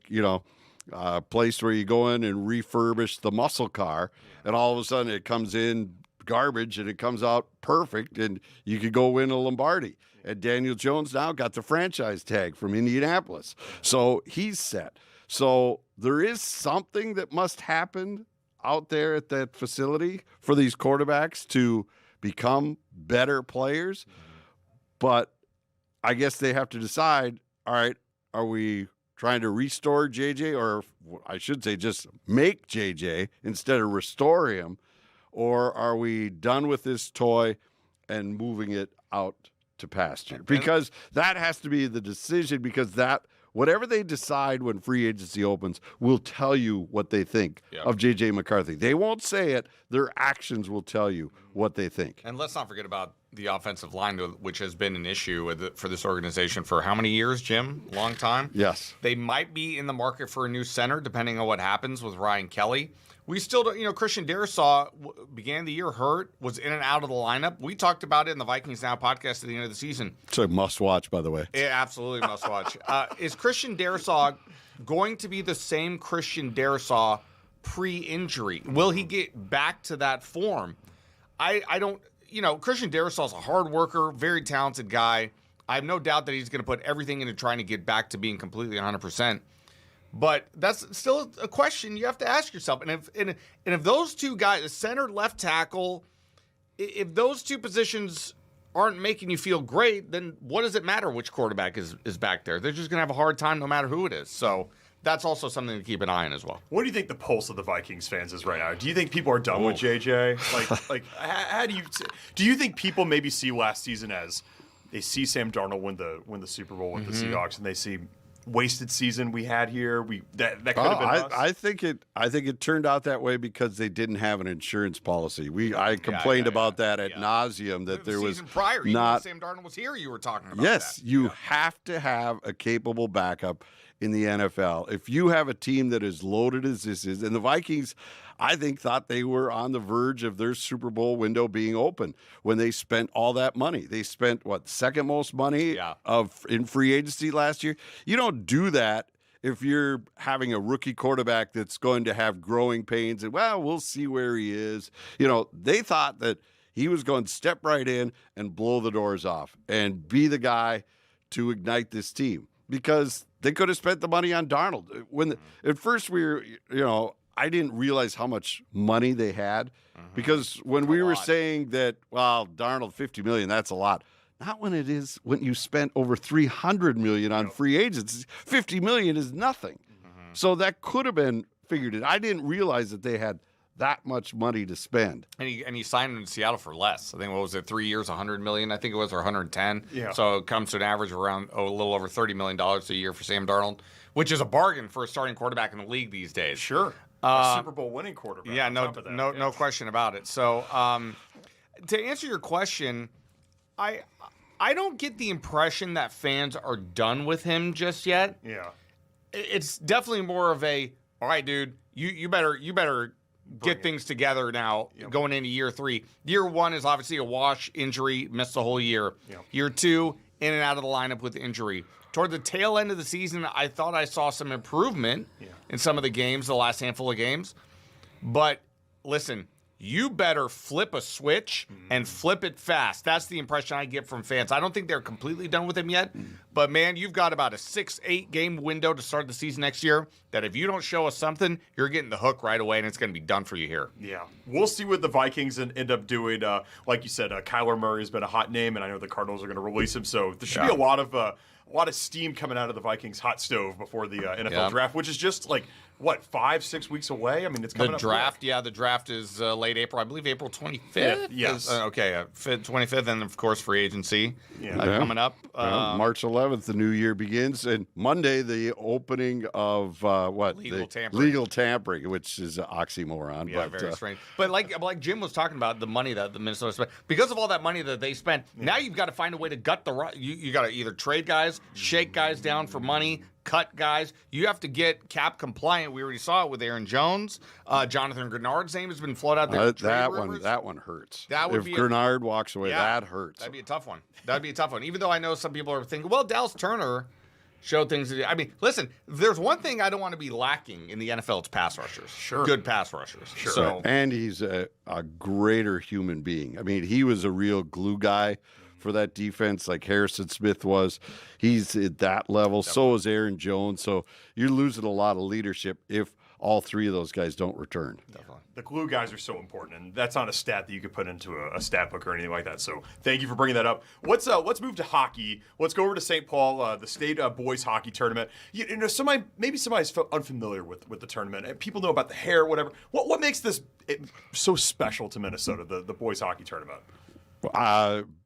a place where you go in and refurbish the muscle car, and all of a sudden it comes in garbage and it comes out perfect, and you could go win a Lombardi. And Daniel Jones now got the franchise tag from Indianapolis. So he's set. So there is something that must happen out there at that facility for these quarterbacks to become better players. But I guess they have to decide, all right, are we trying to restore JJ, or I should say just make JJ instead of restore him? Or are we done with this toy and moving it out to pasture? Because that has to be the decision, because whatever they decide when free agency opens will tell you what they think of J.J. McCarthy. They won't say it. Their actions will tell you what they think. And let's not forget about the offensive line, which has been an issue for this organization for how many years, Jim? Long time? Yes. They might be in the market for a new center, depending on what happens with Ryan Kelly. We still don't, Christian Darrisaw began the year hurt, was in and out of the lineup. We talked about it in the Vikings Now podcast at the end of the season. It's a must-watch, by the way. Yeah, absolutely must-watch. Is Christian Darrisaw going to be the same Christian Darrisaw pre-injury? Will he get back to that form? I don't, Christian Darrisaw is a hard worker, very talented guy. I have no doubt that he's going to put everything into trying to get back to being completely 100%. But that's still a question you have to ask yourself. And if those two guys, the center, left tackle, if those two positions aren't making you feel great, then what does it matter which quarterback is back there? They're just going to have a hard time no matter who it is. So that's also something to keep an eye on as well. What do you think the pulse of the Vikings fans is right now? Do you think people are done with JJ? How do you think people maybe see last season as they see Sam Darnold win the Super Bowl with the Seahawks, and they see wasted season we had here? That could have been us. I think it turned out that way because they didn't have an insurance policy. I complained about that at nauseum, that there was season prior, even when Sam Darnold was here, you were talking about yes, that. you have to have a capable backup in the NFL. If you have a team that is loaded as this is, and the Vikings, I think, thought they were on the verge of their Super Bowl window being open when they spent all that money. They spent, second most money in free agency last year? You don't do that if you're having a rookie quarterback that's going to have growing pains and, we'll see where he is. They thought that he was going to step right in and blow the doors off and be the guy to ignite this team, because they could have spent the money on Darnold. At first we were, I didn't realize how much money they had, because when we were saying that, Darnold, $50 million, that's a lot. Not when you spent over $300 million on free agents. $50 million is nothing. So that could have been figured in. I didn't realize that they had that much money to spend. And he signed him in Seattle for less. I think, what was it, 3 years, $100 million, I think it was, or 110. Yeah. So it comes to an average of around a little over $30 million a year for Sam Darnold, which is a bargain for a starting quarterback in the league these days. Sure. A Super Bowl winning quarterback. Yeah, on top of that. no question about it. So to answer your question, I don't get the impression that fans are done with him just yet. Yeah. It's definitely more of a, all right, dude, you better get things together now going into year 3. Year 1 is obviously a wash injury, missed the whole year. Yep. Year 2, in and out of the lineup with injury. Toward the tail end of the season, I thought I saw some improvement in some of the games, the last handful of games. But listen, you better flip a switch and flip it fast. That's the impression I get from fans. I don't think they're completely done with him yet. But, man, you've got about a 6-8 game window to start the season next year that if you don't show us something, you're getting the hook right away, and it's going to be done for you here. Yeah. We'll see what the Vikings end up doing. Like you said, Kyler Murray has been a hot name, and I know the Cardinals are going to release him. So there should be a lot of steam coming out of the Vikings hot stove before the NFL draft, which is just like, what, 5-6 weeks away? I mean, it's coming up. The draft, the draft is late April. I believe April 25th. Yes. 25th, and of course free agency coming up. March 11th, the new year begins, and Monday the opening of legal tampering, which is an oxymoron. Yeah, but, very strange. But like Jim was talking about, the money that the Minnesota spent, because of all that money that they spent, now you've got to find a way to gut you got to either trade guys, shake guys down for money, cut guys. You have to get cap compliant. We already saw it with Aaron Jones. Jonathan Grenard's name has been floated out there. that one hurts. That would if be Grenard walks away, that hurts. That'd be a tough one. Even though I know some people are thinking, well, Dallas Turner showed things. I mean, listen, there's one thing I don't want to be lacking in the NFL. It's pass rushers. Sure. Good pass rushers. Sure. So, and he's a greater human being. I mean, he was a real glue guy for that defense, like Harrison Smith was. He's at that level. So is Aaron Jones. So you're losing a lot of leadership if all 3 of those guys don't return. Definitely. The glue guys are so important, and that's not a stat that you could put into a stat book or anything like that. So thank you for bringing that up. Let's move to hockey. Let's go over to St. Paul, the state boys hockey tournament. You know, maybe somebody's unfamiliar with the tournament, and people know about the hair, whatever. What makes this so special to Minnesota, the boys hockey tournament?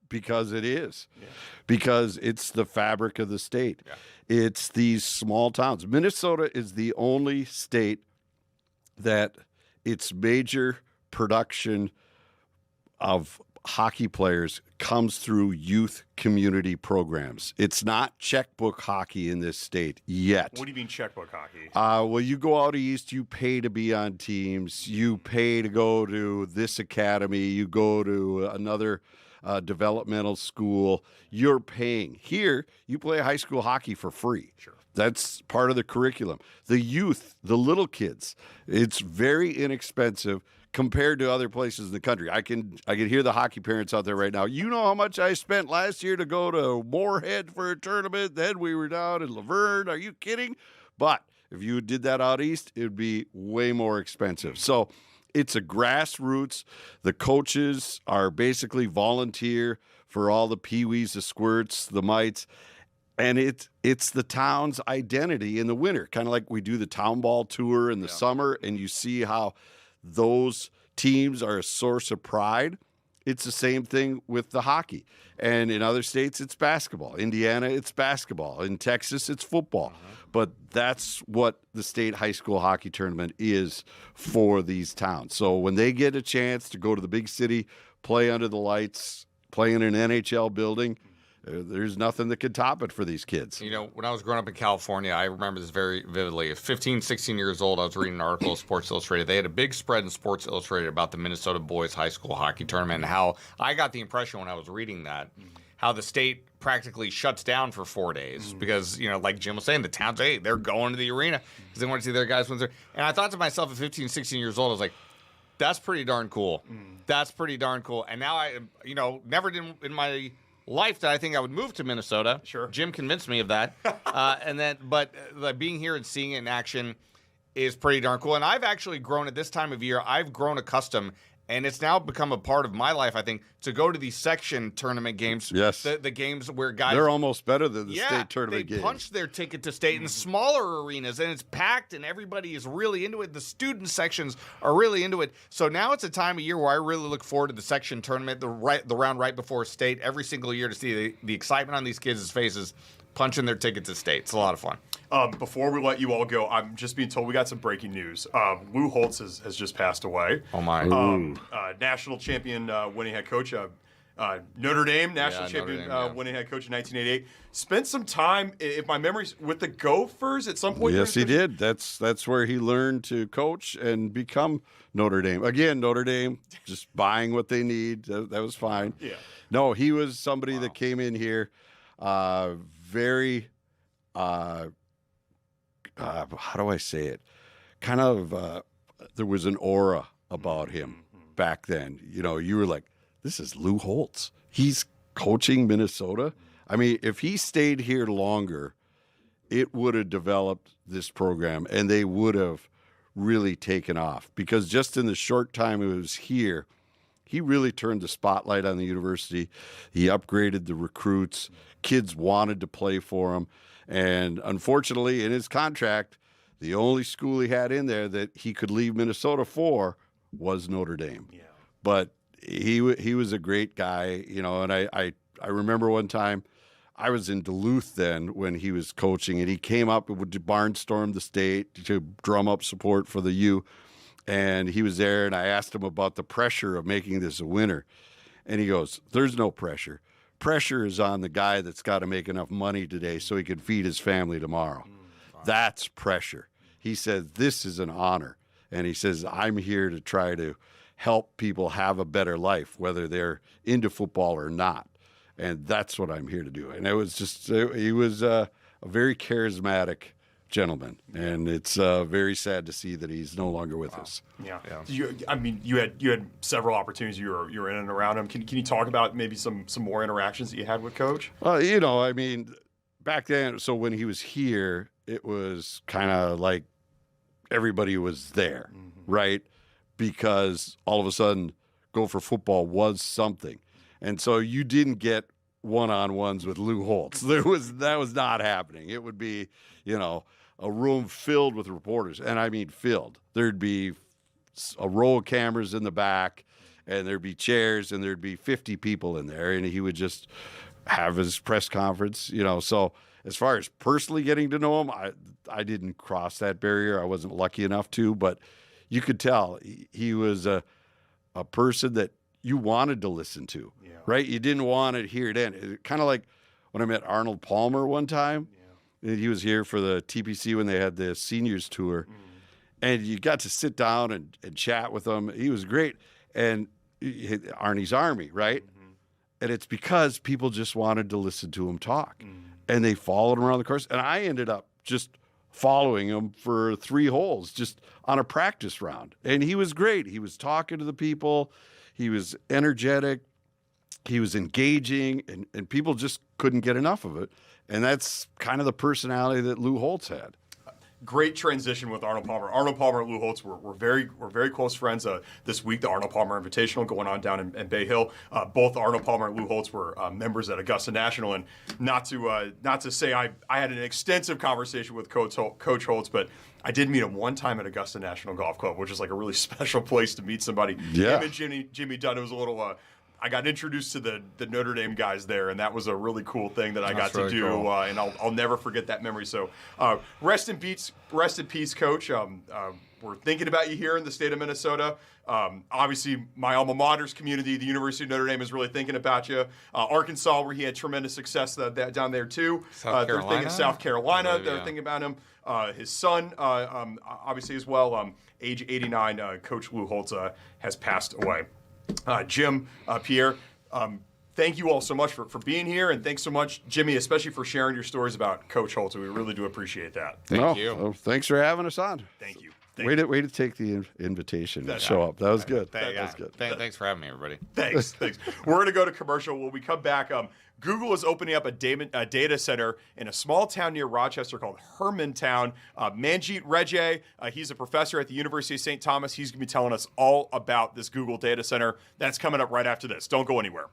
Because it is. Because it's the fabric of the state. It's these small towns. Minnesota is the only state that its major production of hockey players comes through youth community programs. It's not checkbook hockey in this state yet. What do you mean checkbook hockey? Well, you go out east, you pay to be on teams, you pay to go to this academy, you go to another developmental school, you're paying. Here, you play high school hockey for free. Sure. That's part of the curriculum. The youth, the little kids, it's very inexpensive compared to other places in the country. I can hear the hockey parents out there right now. You know how much I spent last year to go to Moorhead for a tournament? Then we were down in Laverne. Are you kidding? But if you did that out east, it would be way more expensive. So it's a grassroots. The coaches are basically volunteer for all the peewees, the squirts, the mites. And it's the town's identity in the winter, kind of like we do the town ball tour in the summer, and you see how those teams are a source of pride. It's the same thing with the hockey. And in other states, it's basketball. Indiana, it's basketball. In Texas, it's football. But that's what the state high school hockey tournament is for these towns. So when they get a chance to go to the big city, play under the lights, play in an NHL building, there's nothing that could top it for these kids. You know, when I was growing up in California, I remember this very vividly. At 15, 16 years old, I was reading an article in Sports Illustrated. They had a big spread in Sports Illustrated about the Minnesota boys high school hockey tournament, and how I got the impression when I was reading that, how the state practically shuts down for 4 days because, you know, like Jim was saying, the towns, hey, they're going to the arena because they want to see their guys win. And I thought to myself at 15, 16 years old, I was like, that's pretty darn cool. That's pretty darn cool. And now I, you know, never did in my life that I think I would move to Minnesota. Sure. Jim convinced me of that. But being here and seeing it in action is pretty darn cool. And I've actually grown at this time of year, I've grown accustomed And it's now become a part of my life, I think, to go to these section tournament games. Yes. The games where guys... They're almost better than the state tournament they games. punch their ticket to state in smaller arenas, and it's packed, and everybody is really into it. The student sections are really into it. So now it's a time of year where I really look forward to the section tournament, the round right before state, every single year to see the excitement on these kids' faces punching their ticket to state. It's a lot of fun. Before we let you all go, I'm just being told we got some breaking news. Lou Holtz has just passed away. Oh, my. National champion winning head coach. Notre Dame, national champion winning head coach in 1988. Spent some time, if my memory's, with the Gophers at some point. Yes, he did. That's where he learned to coach and become Notre Dame. Again, Notre Dame just buying what they need. That was fine. Yeah. No, he was somebody that came in here very, how do I say it? Kind of, there was an aura about him back then. You know, you were like, this is Lou Holtz. He's coaching Minnesota. I mean, if he stayed here longer, it would have developed this program and they would have really taken off, because just in the short time he was here, he really turned the spotlight on the university. He upgraded the recruits. Kids wanted to play for him. And unfortunately, in his contract, the only school he had in there that he could leave Minnesota for was Notre Dame. Yeah. But he was a great guy, you know, and I remember one time I was in Duluth then when he was coaching, and he came up and would barnstorm the state to drum up support for the U. And he was there, and I asked him about the pressure of making this a winner. And he goes, there's no pressure. Pressure is on the guy that's got to make enough money today so he can feed his family tomorrow. That's pressure. He said, this is an honor. And he says, I'm here to try to help people have a better life, whether they're into football or not. And that's what I'm here to do. And it was just, he was a very charismatic gentleman. And it's very sad to see that he's no longer with us. Yeah. You had several opportunities you were in and around him. Can you talk about maybe some more interactions that you had with Coach? You know, I mean, back then, so when he was here, it was kind of like everybody was there, right? Because all of a sudden, Gopher football was something. And so you didn't get one-on-ones with Lou Holtz. That was not happening. It would be, you know, a room filled with reporters, and I mean filled. There'd be a row of cameras in the back, and there'd be chairs, and there'd be 50 people in there, and he would just have his press conference, you know. So as far as personally getting to know him, I didn't cross that barrier. I wasn't lucky enough to, but you could tell he was a person that you wanted to listen to, right? You didn't want to hear it end. Kind of like when I met Arnold Palmer one time. He was here for the TPC when they had the seniors tour. And you got to sit down and chat with him. He was great. And Arnie's Army, right? And it's because people just wanted to listen to him talk. And they followed him around the course. And I ended up just following him for 3 holes, just on a practice round. And he was great. He was talking to the people. He was energetic. He was engaging. And people just couldn't get enough of it. And that's kind of the personality that Lou Holtz had. Great transition with Arnold Palmer. Arnold Palmer and Lou Holtz were very close friends. This week, the Arnold Palmer Invitational going on down in Bay Hill. Both Arnold Palmer and Lou Holtz were members at Augusta National. And not to say I had an extensive conversation with Coach Holtz, but I did meet him one time at Augusta National Golf Club, which is like a really special place to meet somebody. Yeah. Him and Jimmy Dunn. It was a little. I got introduced to the Notre Dame guys there, and that was a really cool thing that I got to do, cool. And I'll never forget that memory. So, rest in peace, Coach. We're thinking about you here in the state of Minnesota. Obviously, my alma mater's community, the University of Notre Dame, is really thinking about you. Arkansas, where he had tremendous success down there too. They're thinking of South Carolina. They're thinking about him. His son, obviously as well. Age 89, Coach Lou Holtz has passed away. Jim, Pierre, thank you all so much for being here, and thanks so much, Jimmy, especially for sharing your stories about Coach Holtz. We really do appreciate that. Thank you. Well, thanks for having us on. Thank you. Way to take the invitation and show up. That was good. Thanks for having me, everybody. Thanks. We're going to go to commercial. When we come back, Google is opening up a data center in a small town near Rochester called Hermantown. Manjeet Rege, he's a professor at the University of St. Thomas. He's going to be telling us all about this Google data center. That's coming up right after this. Don't go anywhere.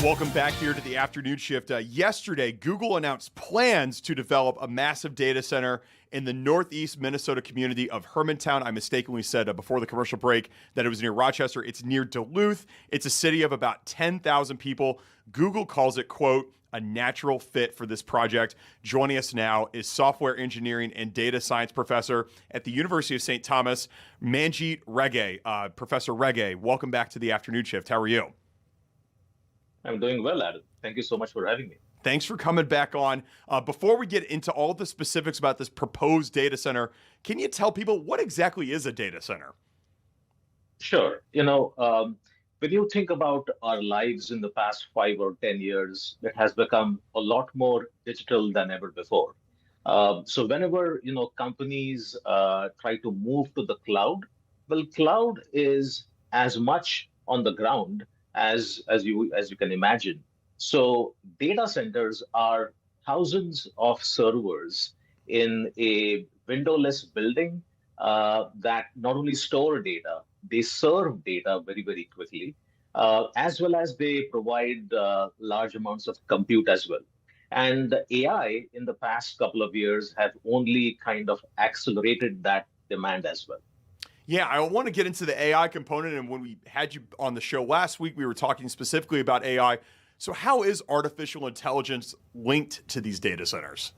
Welcome back here to the afternoon shift. Yesterday, Google announced plans to develop a massive data center in the northeast Minnesota community of Hermantown. I mistakenly said before the commercial break that it was near Rochester. It's near Duluth. It's a city of about 10,000 people. Google calls it, quote, a natural fit for this project. Joining us now is software engineering and data science professor at the University of St. Thomas, Manjeet Rege. Professor Rege, welcome back to the afternoon shift. How are you? I'm doing well, Adam. Thank you so much for having me. Thanks for coming back on. Before we get into all the specifics about this proposed data center, can you tell people what exactly is a data center? Sure. When you think about our lives in the past 5 or 10 years, it has become a lot more digital than ever before. So whenever, companies try to move to the cloud, well, cloud is as much on the ground as you can imagine. So data centers are thousands of servers in a windowless building that not only store data, they serve data very, very quickly, as well as they provide large amounts of compute as well. And the AI in the past couple of years have only kind of accelerated that demand as well. Yeah, I want to get into the AI component. And when we had you on the show last week, we were talking specifically about AI. So how is artificial intelligence linked to these data centers?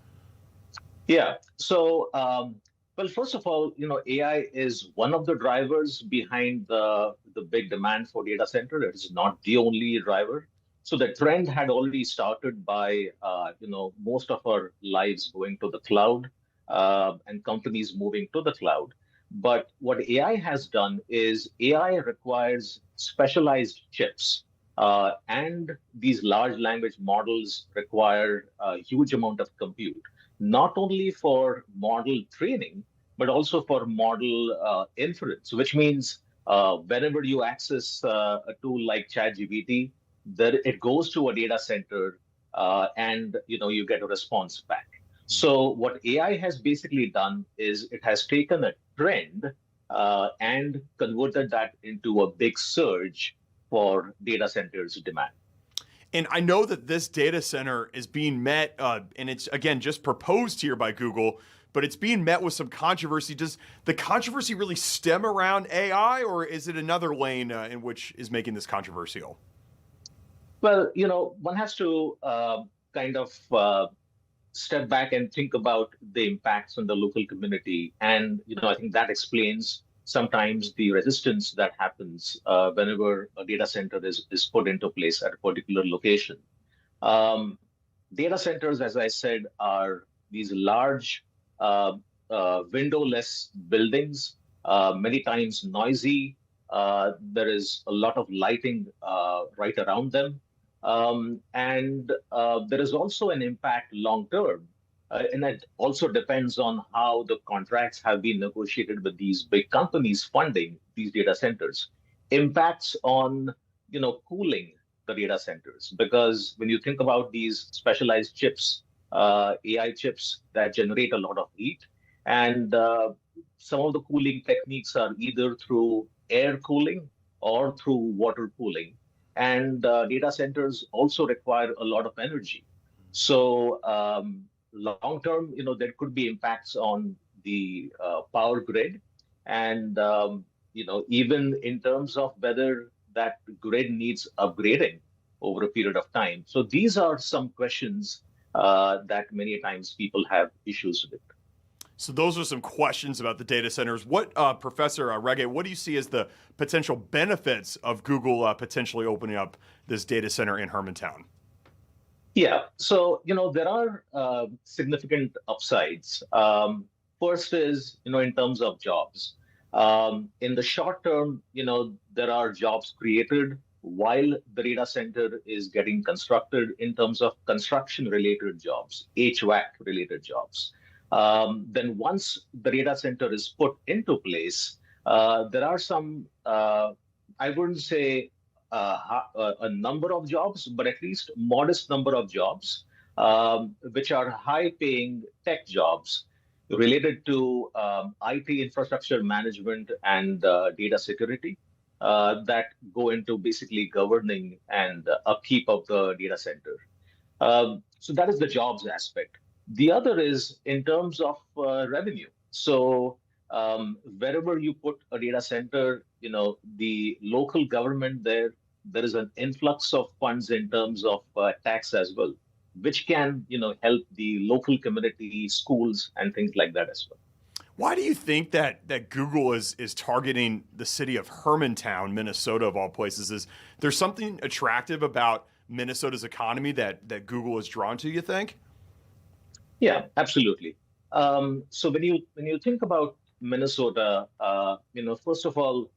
Yeah. So, well, first of all, AI is one of the drivers behind the big demand for data center. It is not the only driver. So the trend had already started by, most of our lives going to the cloud and companies moving to the cloud. But what AI has done is AI requires specialized chips. And these large language models require a huge amount of compute, not only for model training, but also for model inference, which means whenever you access a tool like ChatGPT, that it goes to a data center and you get a response back. So what AI has basically done is it has taken a trend and converted that into a big surge for data centers demand. And I know that this data center is being met, and it's, again, just proposed here by Google, but it's being met with some controversy. Does the controversy really stem around AI, or is it another lane in which is making this controversial? Well, one has to kind of step back and think about the impacts on the local community. And, I think that explains sometimes the resistance that happens whenever a data center is put into place at a particular location. Data centers, as I said, are these large windowless buildings, many times noisy. There is a lot of lighting right around them. And there is also an impact long term. And it also depends on how the contracts have been negotiated with these big companies funding these data centers. Impacts on, cooling the data centers, because when you think about these specialized chips, AI chips that generate a lot of heat, and some of the cooling techniques are either through air cooling or through water cooling. And data centers also require a lot of energy. So long term, there could be impacts on the power grid, and even in terms of whether that grid needs upgrading over a period of time. So these are some questions that many times people have issues with. So those are some questions about the data centers. What, Professor Regge, what do you see as the potential benefits of Google potentially opening up this data center in Hermantown? Yeah, so there are significant upsides. First is in terms of jobs. In the short term, there are jobs created while the data center is getting constructed in terms of construction-related jobs, HVAC-related jobs. Then once the data center is put into place, there are some, I wouldn't say a number of jobs, but at least modest number of jobs, which are high-paying tech jobs related to IT infrastructure management and data security that go into basically governing and upkeep of the data center. So that is the jobs aspect. The other is in terms of revenue. So wherever you put a data center, the local government there is an influx of funds in terms of tax as well, which can help the local community, schools, and things like that as well. Why do you think that Google is targeting the city of Hermantown, Minnesota, of all places? Is there something attractive about Minnesota's economy that Google is drawn to, you think? Yeah, absolutely. So when you think about Minnesota, first of all,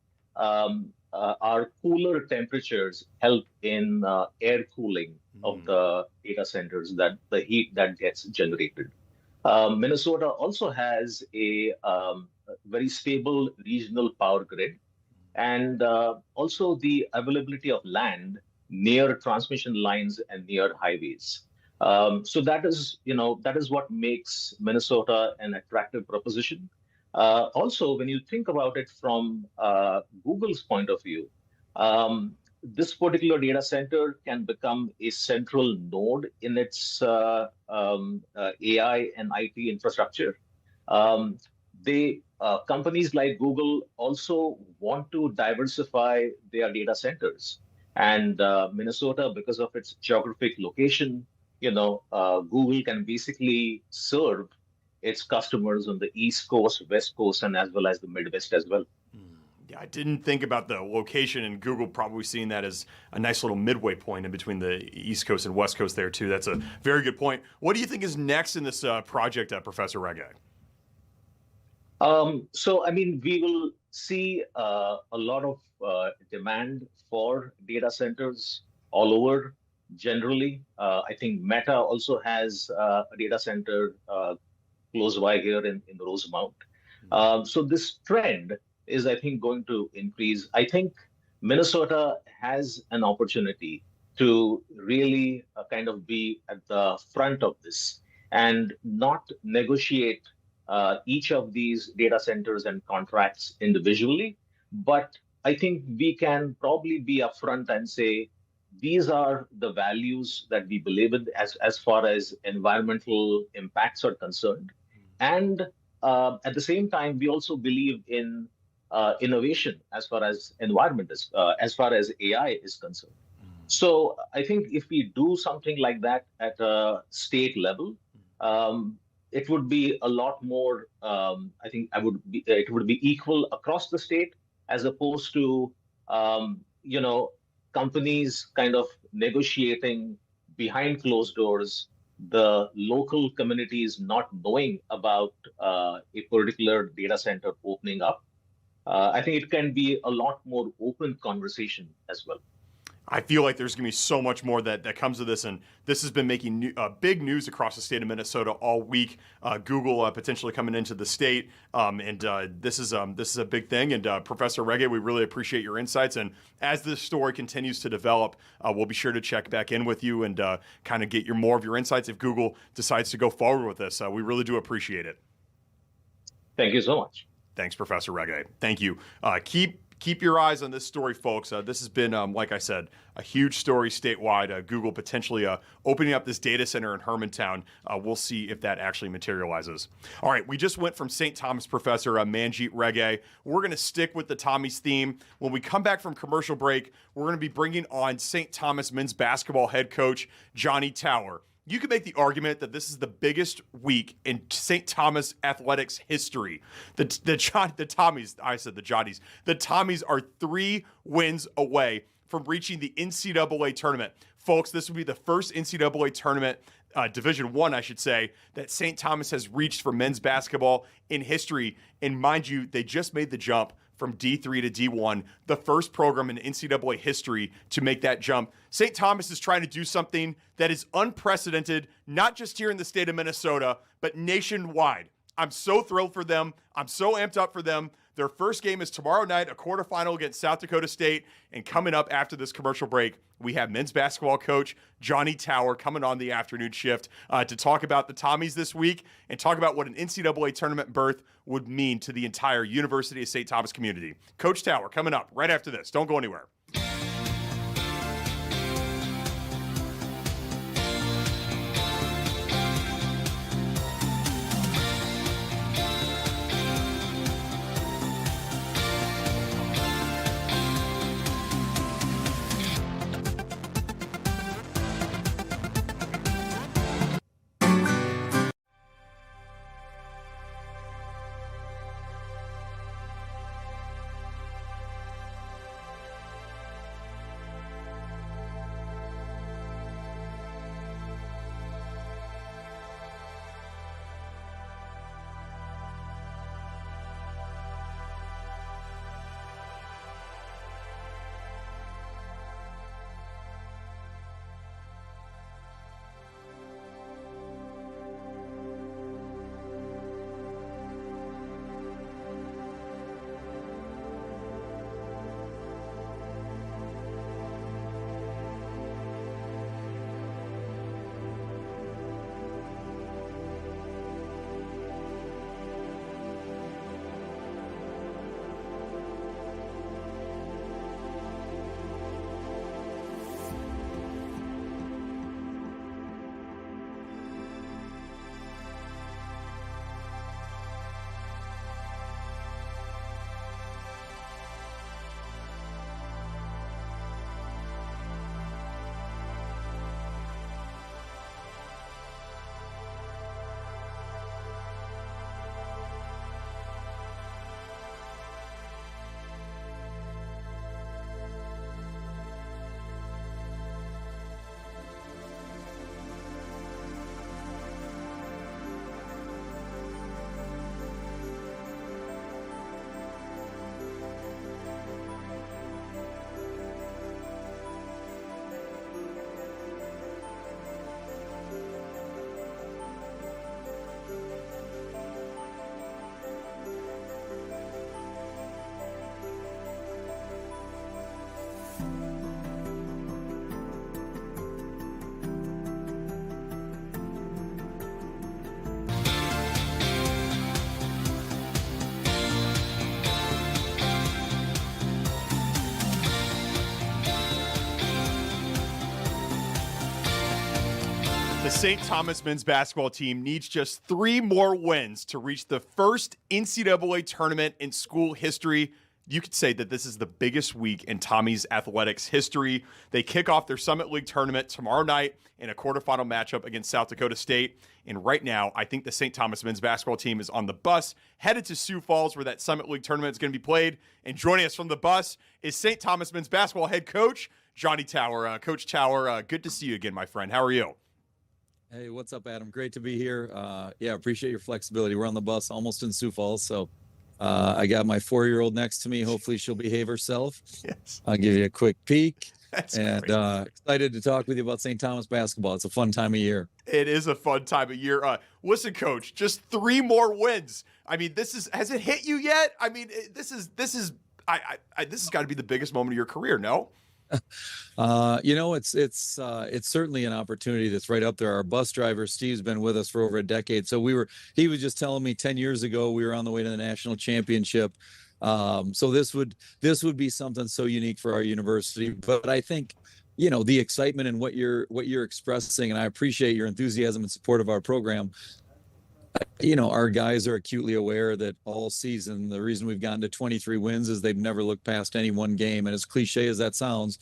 our cooler temperatures help in air cooling of the data centers, that the heat that gets generated. Minnesota also has a very stable regional power grid, and also the availability of land near transmission lines and near highways. So that is what makes Minnesota an attractive proposition. Also, when you think about it from Google's point of view, this particular data center can become a central node in its AI and IT infrastructure. Companies like Google also want to diversify their data centers. And Minnesota, because of its geographic location, Google can basically serve its customers on the East Coast, West Coast, and as well as the Midwest as well. Yeah, I didn't think about the location, and Google probably seeing that as a nice little midway point in between the East Coast and West Coast there, too. That's a very good point. What do you think is next in this project, Professor Regge? So, we will see a lot of demand for data centers all over. Generally, I think Meta also has a data center close by here in Rosemount. So this trend is, I think, going to increase. I think Minnesota has an opportunity to really kind of be at the front of this and not negotiate each of these data centers and contracts individually. But I think we can probably be upfront and say these are the values that we believe in as far as environmental impacts are concerned. And at the same time, we also believe in innovation as far as environment is, as far as AI is concerned. So I think if we do something like that at a state level, it would be a lot more. It would be equal across the state as opposed to companies kind of negotiating behind closed doors, the local communities not knowing about a particular data center opening up. I think it can be a lot more open conversation as well. I feel like there's going to be so much more that comes of this, and this has been making big news across the state of Minnesota all week. Google potentially coming into the state, and this is a big thing. And Professor Regge, we really appreciate your insights. And as this story continues to develop, we'll be sure to check back in with you and kind of get more of your insights if Google decides to go forward with this. We really do appreciate it. Thank you so much. Thanks, Professor Regge. Thank you. Keep your eyes on this story, folks. This has been, like I said, a huge story statewide. Google potentially opening up this data center in Hermantown. We'll see if that actually materializes. All right, we just went from St. Thomas professor Manjeet Regge. We're going to stick with the Tommies theme. When we come back from commercial break, we're going to be bringing on St. Thomas men's basketball head coach Johnny Tower. You could make the argument that this is the biggest week in St. Thomas athletics history. The Tommies, I said the Johnnies. The Tommies are 3 wins away from reaching the NCAA tournament. Folks, this will be the first NCAA tournament, Division I, I should say, that St. Thomas has reached for men's basketball in history. And mind you, they just made the jump from D3 to D1, the first program in NCAA history to make that jump. St. Thomas is trying to do something that is unprecedented, not just here in the state of Minnesota, but nationwide. I'm so thrilled for them. I'm so amped up for them. Their first game is tomorrow night, a quarterfinal against South Dakota State. And coming up after this commercial break, we have men's basketball coach Johnny Tower coming on the afternoon shift to talk about the Tommies this week and talk about what an NCAA tournament berth would mean to the entire University of St. Thomas community. Coach Tower coming up right after this. Don't go anywhere. The St. Thomas men's basketball team needs just 3 more wins to reach the first NCAA tournament in school history. You could say that this is the biggest week in Tommies athletics history. They kick off their Summit League tournament tomorrow night in a quarterfinal matchup against South Dakota State. And right now, I think the St. Thomas men's basketball team is on the bus, headed to Sioux Falls, where that Summit League tournament is going to be played. And joining us from the bus is St. Thomas men's basketball head coach, Johnny Tower. Coach Tower, good to see you again, my friend. How are you? Hey, what's up, Adam? Great to be here. Yeah, appreciate your flexibility. We're on the bus almost in Sioux Falls, so I got my 4-year-old next to me. Hopefully she'll behave herself. Yes. I'll give you a quick peek. That's and excited to talk with you about St. Thomas basketball. It's a fun time of year. It is a fun time of year. Listen, Coach, just 3 more wins. I mean, has it hit you yet? I mean, this has got to be the biggest moment of your career, no? It's certainly an opportunity that's right up there. Our bus driver, Steve's been with us for over a decade. So he was just telling me 10 years ago, we were on the way to the national championship. So this would be something so unique for our university, but I think, the excitement and what you're expressing, and I appreciate your enthusiasm and support of our program. Our guys are acutely aware that all season, the reason we've gotten to 23 wins is they've never looked past any one game. And as cliche as that sounds,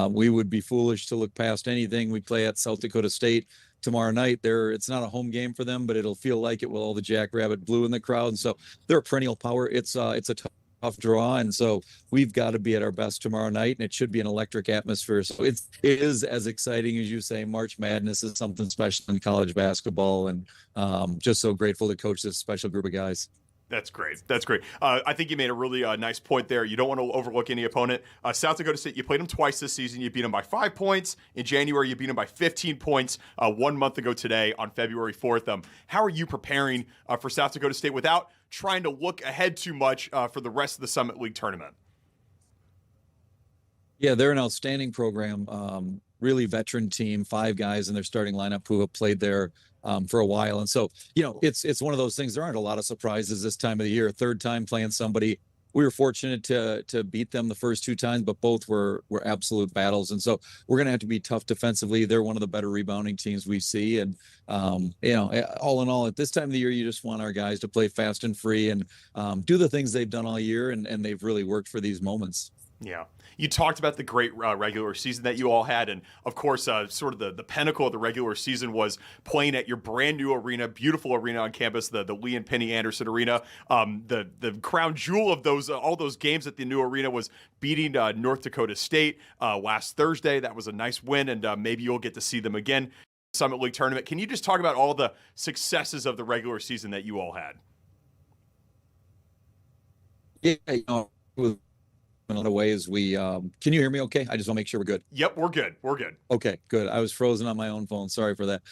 we would be foolish to look past anything. We play at South Dakota State tomorrow night. It's not a home game for them, but it'll feel like it with all the Jackrabbit blue in the crowd. And so they're a perennial power. It's a tough draw. And so we've got to be at our best tomorrow night, and it should be an electric atmosphere. So it is as exciting as you say. March Madness is something special in college basketball, and just so grateful to coach this special group of guys. That's great. That's great. I think you made a really nice point there. You don't want to overlook any opponent. South Dakota State, you played them twice this season. You beat them by 5 points. In January, you beat them by 15 points 1 month ago today on February 4th. How are you preparing for South Dakota State without trying to look ahead too much for the rest of the Summit League tournament? Yeah, they're an outstanding program. Really veteran team, 5 guys in their starting lineup who have played there for a while. And so, it's one of those things. There aren't a lot of surprises this time of the year. 3rd time playing somebody. We were fortunate to beat them the first 2 times, but both were absolute battles. And so we're going to have to be tough defensively. They're one of the better rebounding teams we see. And, all in all, at this time of the year, you just want our guys to play fast and free and do the things they've done all year. And they've really worked for these moments. Yeah. You talked about the great regular season that you all had. And of course, sort of the pinnacle of the regular season was playing at your brand new arena, beautiful arena on campus, the Lee and Penny Anderson Arena. The crown jewel of all those games at the new arena was beating North Dakota State last Thursday. That was a nice win, and maybe you'll get to see them again. Summit League tournament. Can you just talk about all the successes of the regular season that you all had? Yeah, in a lot of ways, can you hear me okay? I just want to make sure we're good. Yep, we're good. We're good. Okay, good. I was frozen on my own phone. Sorry for that.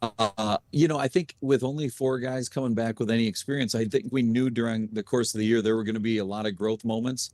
I think with only 4 guys coming back with any experience, I think we knew during the course of the year there were going to be a lot of growth moments.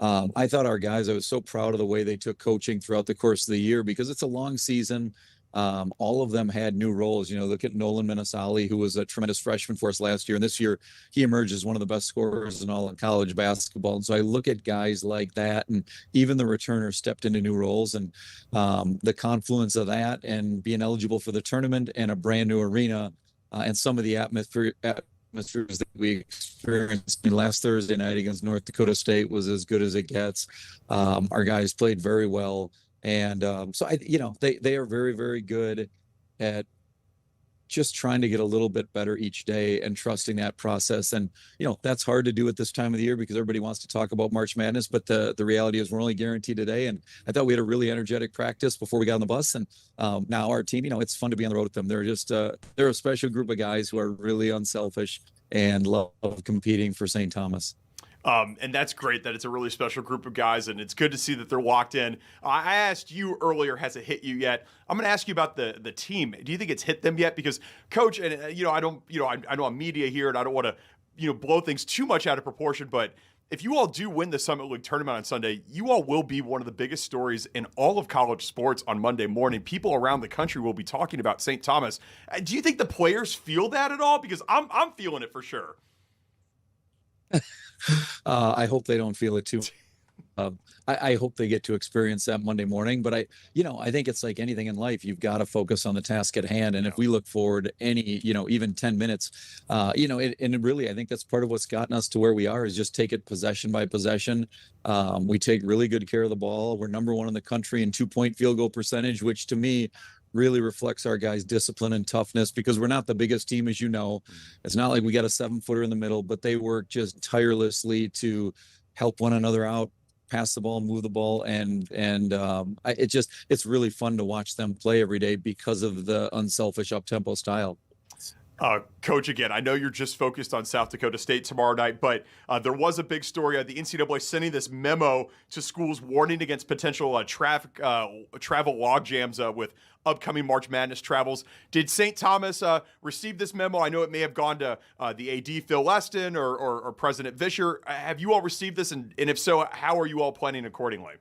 I thought our guys, I was so proud of the way they took coaching throughout the course of the year because it's a long season. All of them had new roles. Look at Nolan Minasali, who was a tremendous freshman for us last year. And this year, he emerged as one of the best scorers in all of college basketball. And so I look at guys like that, and even the returners stepped into new roles. And the confluence of that and being eligible for the tournament and a brand new arena and some of the atmospheres that we experienced last Thursday night against North Dakota State was as good as it gets. Our guys played very well. And so they are very, very good at just trying to get a little bit better each day and trusting that process. And, that's hard to do at this time of the year because everybody wants to talk about March Madness. But the reality is we're only guaranteed today. And I thought we had a really energetic practice before we got on the bus. And now our team, it's fun to be on the road with them. They're just they're a special group of guys who are really unselfish and love competing for St. Thomas. And that's great that it's a really special group of guys, and it's good to see that they're locked in. I asked you earlier, has it hit you yet? I'm going to ask you about the team. Do you think it's hit them yet? Because, Coach, and I don't, I know I'm media here, and I don't want to, blow things too much out of proportion, but if you all do win the Summit League tournament on Sunday, you all will be one of the biggest stories in all of college sports on Monday morning. People around the country will be talking about St. Thomas. Do you think the players feel that at all? Because I'm feeling it for sure. I hope they don't feel it too I hope they get to experience that Monday morning. But I think it's like anything in life. You've got to focus on the task at hand. And if we look forward any, even 10 minutes, and really, I think that's part of what's gotten us to where we are is just take it possession by possession. We take really good care of the ball. We're number one in the country in 2-point field goal percentage, which to me really reflects our guys' discipline and toughness, because we're not the biggest team, as you know. It's not like we got a 7-footer in the middle, but they work just tirelessly to help one another out, pass the ball, move the ball, and it's really fun to watch them play every day because of the unselfish up-tempo style. Coach, again, I know you're just focused on South Dakota State tomorrow night, but there was a big story. The NCAA sending this memo to schools warning against potential travel log jams with upcoming March Madness travels. Did St. Thomas receive this memo? I know it may have gone to the AD, Phil Leston, or President Vischer. Have you all received this? And if so, how are you all planning accordingly?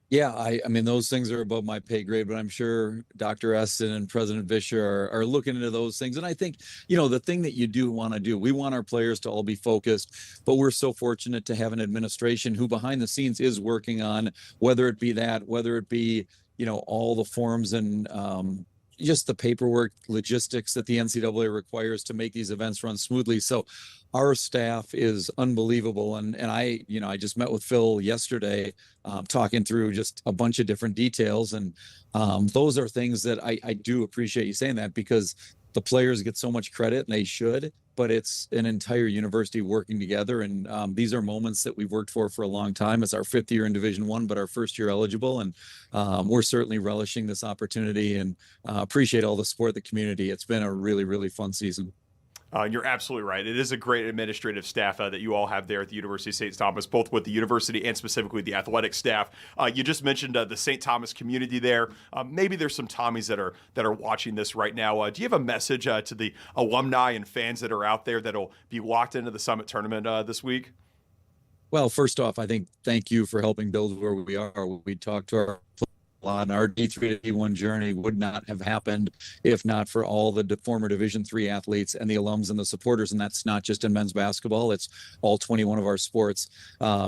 Yeah, I mean, those things are above my pay grade, but I'm sure Dr. Eston and President Vischer are looking into those things. And I think, the thing that you do want to do, we want our players to all be focused, but we're so fortunate to have an administration who behind the scenes is working on whether it be, all the forms and just the paperwork logistics that the NCAA requires to make these events run smoothly. So our staff is unbelievable. And I just met with Phil yesterday, talking through just a bunch of different details. And those are things that I do appreciate you saying that, because the players get so much credit, and they should, but it's an entire university working together. And these are moments that we've worked for a long time. It's our 5th year in Division I, but our 1st year eligible. And we're certainly relishing this opportunity and appreciate all the support of the community. It's been a really, really fun season. You're absolutely right. It is a great administrative staff that you all have there at the University of St. Thomas, both with the university and specifically the athletic staff. You just mentioned the St. Thomas community there. Maybe there's some Tommies that are watching this right now. Do you have a message to the alumni and fans that are out there that'll be locked into the Summit Tournament this week? Well, first off, I think thank you for helping build where we are. We talked to our on our D3 to D1 journey would not have happened if not for all the former Division III athletes and the alums and the supporters. And that's not just in men's basketball. It's all 21 of our sports.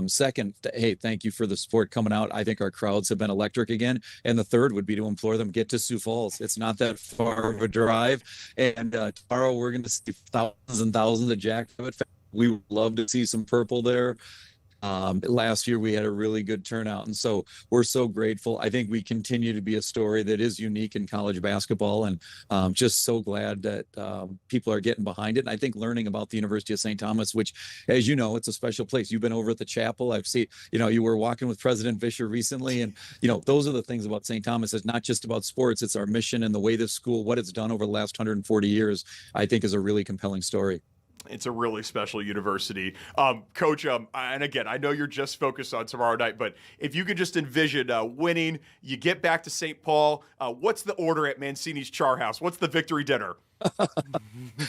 Second, hey, thank you for the support coming out. I think our crowds have been electric again. And the third would be to implore them, get to Sioux Falls. It's not that far of a drive. And tomorrow we're going to see thousands and thousands of Jackrabbit fans. We would love to see some purple there. Last year we had a really good turnout, and so we're so grateful. I think we continue to be a story that is unique in college basketball, and just so glad that people are getting behind it. And I think learning about the University of St. Thomas, which, as you know, it's a special place. You've been over at the chapel. I've seen, you were walking with President Vischer recently, and those are the things about St. Thomas. It's not just about sports. It's our mission and the way this school, what it's done over the last 140 years, I think is a really compelling story. It's a really special university. Coach, and again, I know you're just focused on tomorrow night, but if you could just envision winning, you get back to St. Paul, what's the order at Mancini's Char House? What's the victory dinner?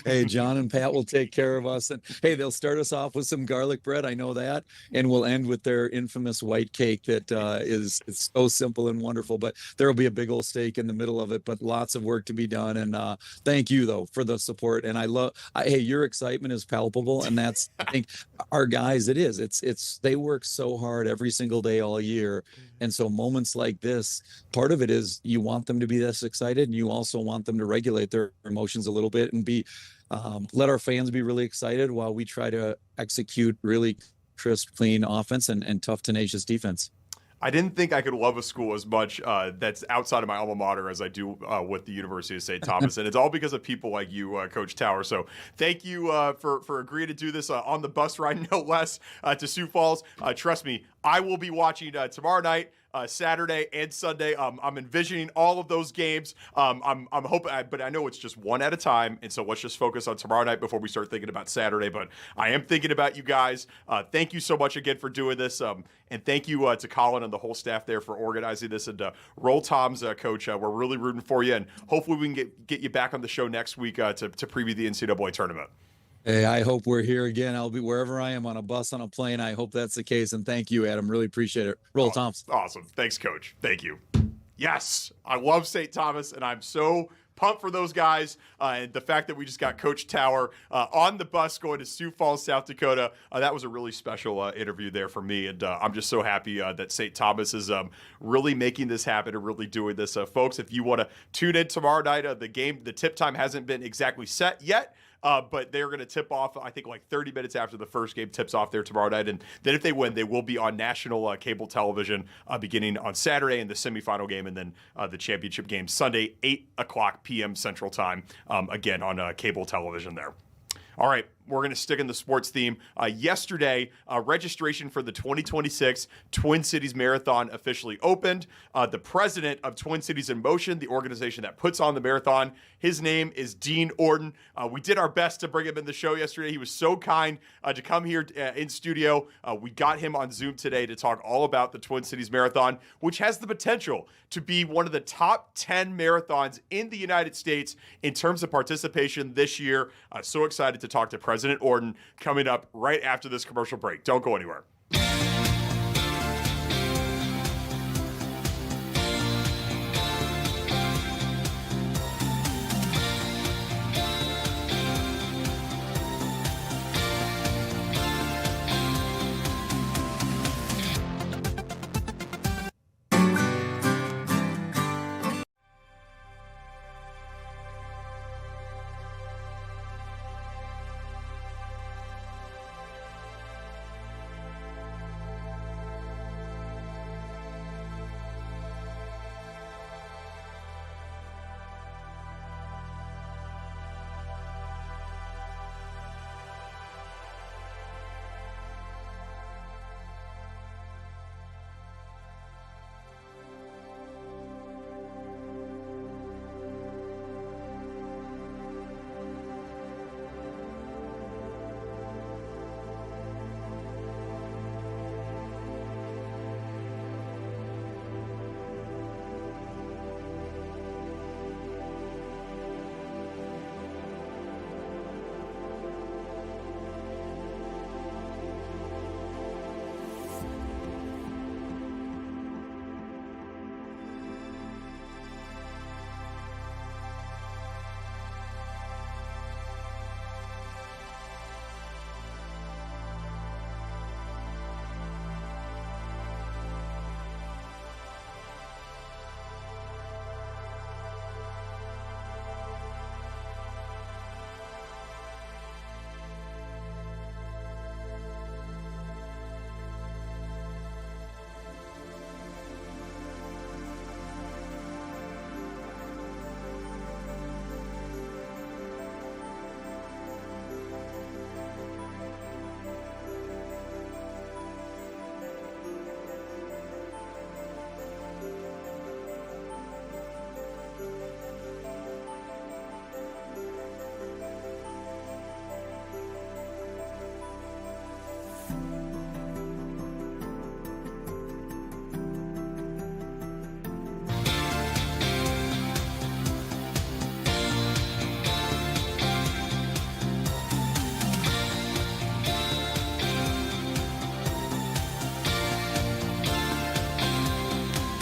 Hey, John and Pat will take care of us. And hey, they'll start us off with some garlic bread. I know that. And we'll end with their infamous white cake that is so simple and wonderful. But there will be a big old steak in the middle of it, but lots of work to be done. And thank you, though, for the support. And hey, your excitement is palpable. And that's, I think, our guys, it is. They work so hard every single day all year. And so moments like this, part of it is you want them to be this excited, and you also want them to regulate their emotions a little bit and be let our fans be really excited while we try to execute really crisp, clean offense and tough, tenacious defense. I didn't think I could love a school as much that's outside of my alma mater as I do with the University of St. Thomas. And it's all because of people like you, Coach Tower. So thank you for agreeing to do this on the bus ride, no less, to Sioux Falls. Trust me, I will be watching tomorrow night, Saturday and Sunday. I'm envisioning all of those games. I'm hoping, but I know it's just one at a time. And so let's just focus on tomorrow night before we start thinking about Saturday. But I am thinking about you guys. Thank you so much again for doing this. And thank you to Colin and the whole staff there for organizing this. And roll Toms, Coach. We're really rooting for you. And hopefully we can get you back on the show next week to preview the NCAA tournament. Hey, I hope we're here again. I'll be wherever I am, on a bus, on a plane. I hope that's the case. And thank you, Adam. Really appreciate it. Roll Toms. Awesome. Thanks, Coach. Thank you. Yes, I love St. Thomas, and I'm so pumped for those guys. And the fact that we just got Coach Tower on the bus going to Sioux Falls, South Dakota, that was a really special interview there for me. And I'm just so happy that St. Thomas is really making this happen and really doing this. Folks, if you want to tune in tomorrow night, the tip time hasn't been exactly set yet. But they're going to tip off, I think, like 30 minutes after the first game tips off there tomorrow night. And then if they win, they will be on national cable television beginning on Saturday in the semifinal game, and then the championship game Sunday, 8 p.m. Central Time, again on cable television there. All right, we're going to stick in the sports theme. Yesterday, registration for the 2026 Twin Cities Marathon officially opened. The president of Twin Cities in Motion, the organization that puts on the marathon, his name is Dean Orton. We did our best to bring him in the show yesterday. He was so kind to come here in studio. We got him on Zoom today to talk all about the Twin Cities Marathon, which has the potential to be one of the top 10 marathons in the United States in terms of participation this year. So excited to talk to President Orton coming up right after this commercial break. Don't go anywhere.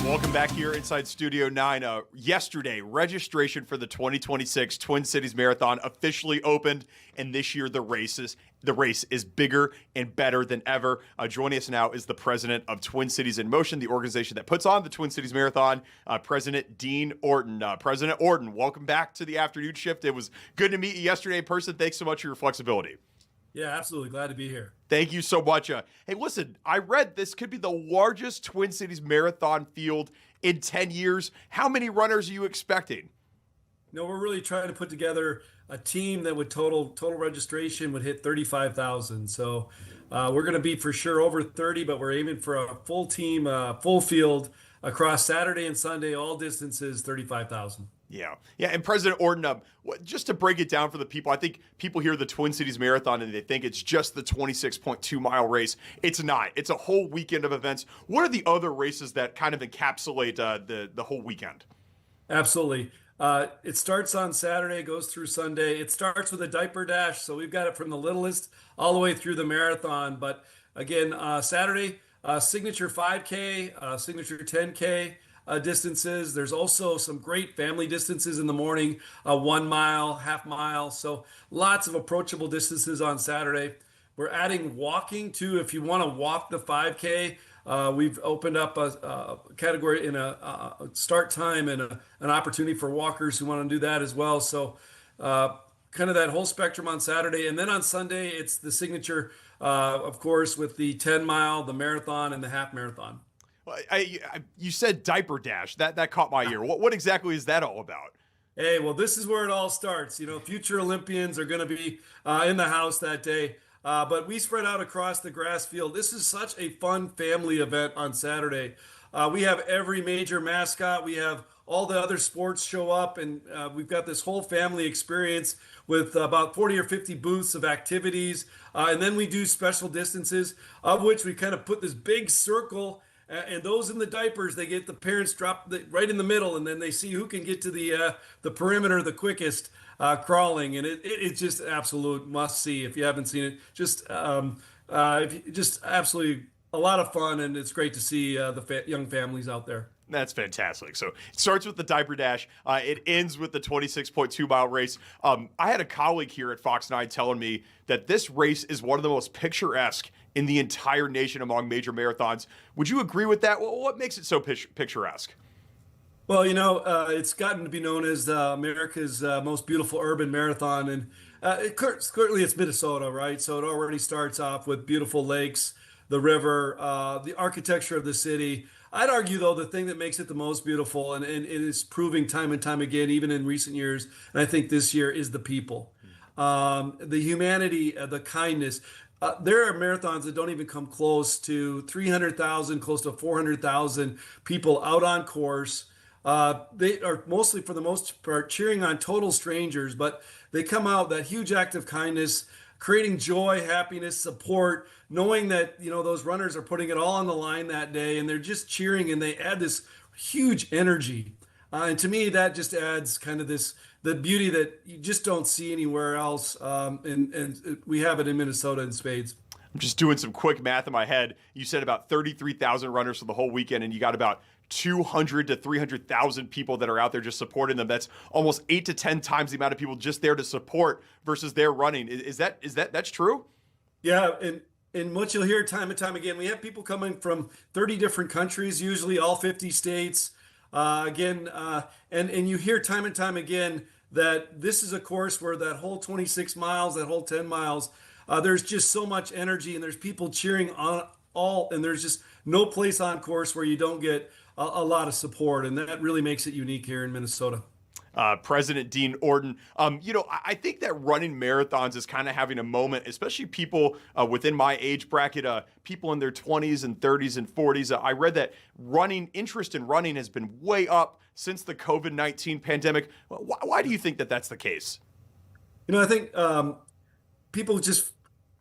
Welcome back here inside Studio 9. Yesterday, registration for the 2026 Twin Cities Marathon officially opened, and this year the race is bigger and better than ever. Joining us now is the president of Twin Cities in Motion, the organization that puts on the Twin Cities Marathon, President Dean Orton. President Orton, welcome back to the afternoon shift. It was good to meet you yesterday in person. Thanks so much for your flexibility. Yeah, absolutely. Glad to be here. Thank you so much. Hey, listen, I read this could be the largest Twin Cities Marathon field in 10 years. How many runners are you expecting? No, we're really trying to put together a team that would total registration would hit 35,000. So we're going to be for sure over 30, but we're aiming for a full team, full field across Saturday and Sunday, all distances, 35,000. Yeah. And President Orton, just to break it down for the people, I think people hear the Twin Cities Marathon and they think it's just the 26.2 mile race. It's not. It's a whole weekend of events. What are the other races that kind of encapsulate the whole weekend? Absolutely. It starts on Saturday, goes through Sunday. It starts with a diaper dash. So we've got it from the littlest all the way through the marathon. But again, Saturday, signature 5K, signature 10K. distances. There's also some great family distances in the morning, 1 mile, half mile. So lots of approachable distances on Saturday. We're adding walking too. If you want to walk the 5K, we've opened up a category in a start time and an opportunity for walkers who want to do that as well. So kind of that whole spectrum on Saturday. And then on Sunday, it's the signature, of course, with the 10 mile, the marathon, and the half marathon. Well, you said diaper dash. That caught my ear. What exactly is that all about? Hey, well, this is where it all starts. You know, future Olympians are going to be in the house that day. But we spread out across the grass field. This is such a fun family event on Saturday. We have every major mascot. We have all the other sports show up, and we've got this whole family experience with about 40 or 50 booths of activities. And then we do special distances, of which we kind of put this big circle. And those in the diapers, they get the parents drop right in the middle, and then they see who can get to the perimeter the quickest. Crawling, and it's just absolute must see if you haven't seen it. Just absolutely a lot of fun, and it's great to see the young families out there. That's fantastic. So it starts with the diaper dash. It ends with the 26.2 mile race. I had a colleague here at Fox 9 telling me that this race is one of the most picturesque in the entire nation among major marathons. Would you agree with that? What makes it so picturesque? Well, you know, it's gotten to be known as America's most beautiful urban marathon, and currently it's Minnesota, right? So it already starts off with beautiful lakes, the river, the architecture of the city. I'd argue, though, the thing that makes it the most beautiful, and it is proving time and time again, even in recent years, and I think this year, is the people. The humanity, the kindness. There are marathons that don't even come close to 300,000, close to 400,000 people out on course. They are mostly, for the most part, cheering on total strangers, but they come out, that huge act of kindness, creating joy, happiness, support, knowing that, you know, those runners are putting it all on the line that day, and they're just cheering, and they add this huge energy. And to me, that just adds kind of the beauty that you just don't see anywhere else. And we have it in Minnesota in spades. I'm just doing some quick math in my head. You said about 33,000 runners for the whole weekend, and you got about 200 to 300,000 people that are out there just supporting them. That's almost 8 to 10 times the amount of people just there to support versus their running. That's true? Yeah, and what you'll hear time and time again, we have people coming from 30 different countries, usually all 50 states. And you hear time and time again that this is a course where that whole 26 miles, that whole 10 miles, there's just so much energy, and there's people cheering on all, and there's just no place on course where you don't get a lot of support, and that really makes it unique here in Minnesota. President Dean Orton, I think that running marathons is kind of having a moment, especially people within my age bracket, people in their 20s and 30s and 40s. I read that interest in running has been way up since the COVID-19 pandemic. Why do you think that that's the case? You know, I think people just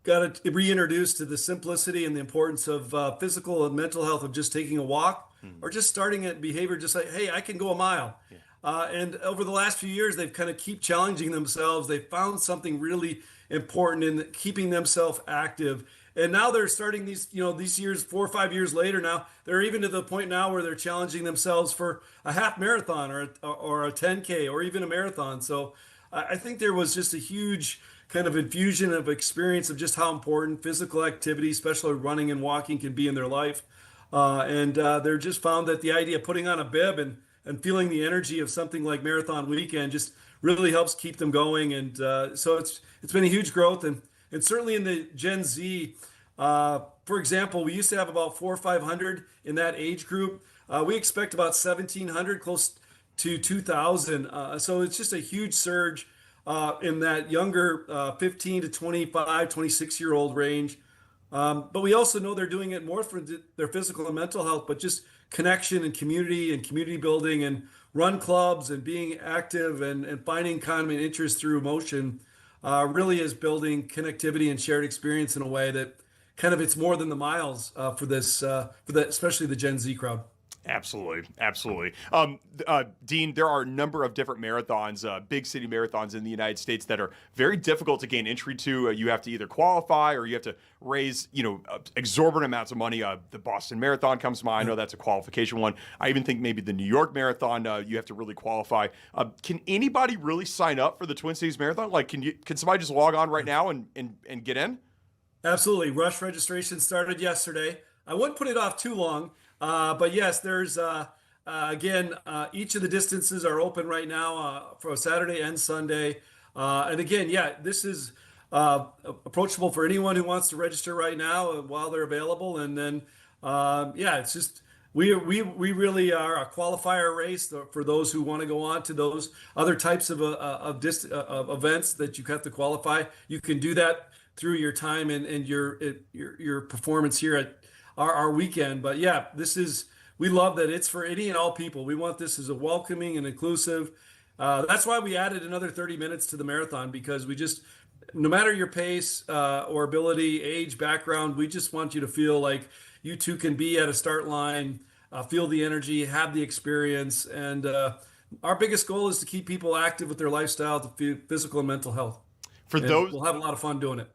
got to reintroduce to the simplicity and the importance of physical and mental health, of just taking a walk or just starting at behavior, just like, hey, I can go a mile. Yeah. And over the last few years, they've kind of keep challenging themselves. They found something really important in keeping themselves active. And now they're starting these years, 4 or 5 years later now, they're even to the point now where they're challenging themselves for a half marathon or a 10K or even a marathon. So I think there was just a huge kind of infusion of experience of just how important physical activity, especially running and walking, can be in their life. And they're just found that the idea of putting on a bib and feeling the energy of something like Marathon Weekend just really helps keep them going. And so it's been a huge growth. And certainly in the Gen Z, for example, we used to have about 400 or 500 in that age group. We expect about 1,700, close to 2,000. So it's just a huge surge in that younger 15 to 25, 26-year-old range. But we also know they're doing it more for their physical and mental health, but just connection and community building and run clubs and being active and finding kind of an interest through motion really is building connectivity and shared experience in a way that kind of it's more than the miles for that, especially the Gen Z crowd. Absolutely, absolutely. Dean, there are a number of different marathons, big city marathons in the United States that are very difficult to gain entry to. You have to either qualify or you have to raise, exorbitant amounts of money. The Boston Marathon comes to mind. I know that's a qualification one. I even think maybe the New York Marathon, you have to really qualify. Can anybody really sign up for the Twin Cities Marathon? Like, can somebody just log on right now and get in? Absolutely. Rush registration started yesterday. I wouldn't put it off too long. But yes, there's again, each of the distances are open right now for Saturday and Sunday. And again, yeah, this is approachable for anyone who wants to register right now while they're available. And then, yeah, it's just we really are a qualifier race for those who want to go on to those other types of events that you have to qualify. You can do that through your time and your performance here at our weekend. But yeah, we love that it's for any and all people. We want this as a welcoming and inclusive. That's why we added another 30 minutes to the marathon, because no matter your pace or ability, age, background, we just want you to feel like you too can be at a start line, feel the energy, have the experience. And our biggest goal is to keep people active with their lifestyle, to physical and mental health. We'll have a lot of fun doing it.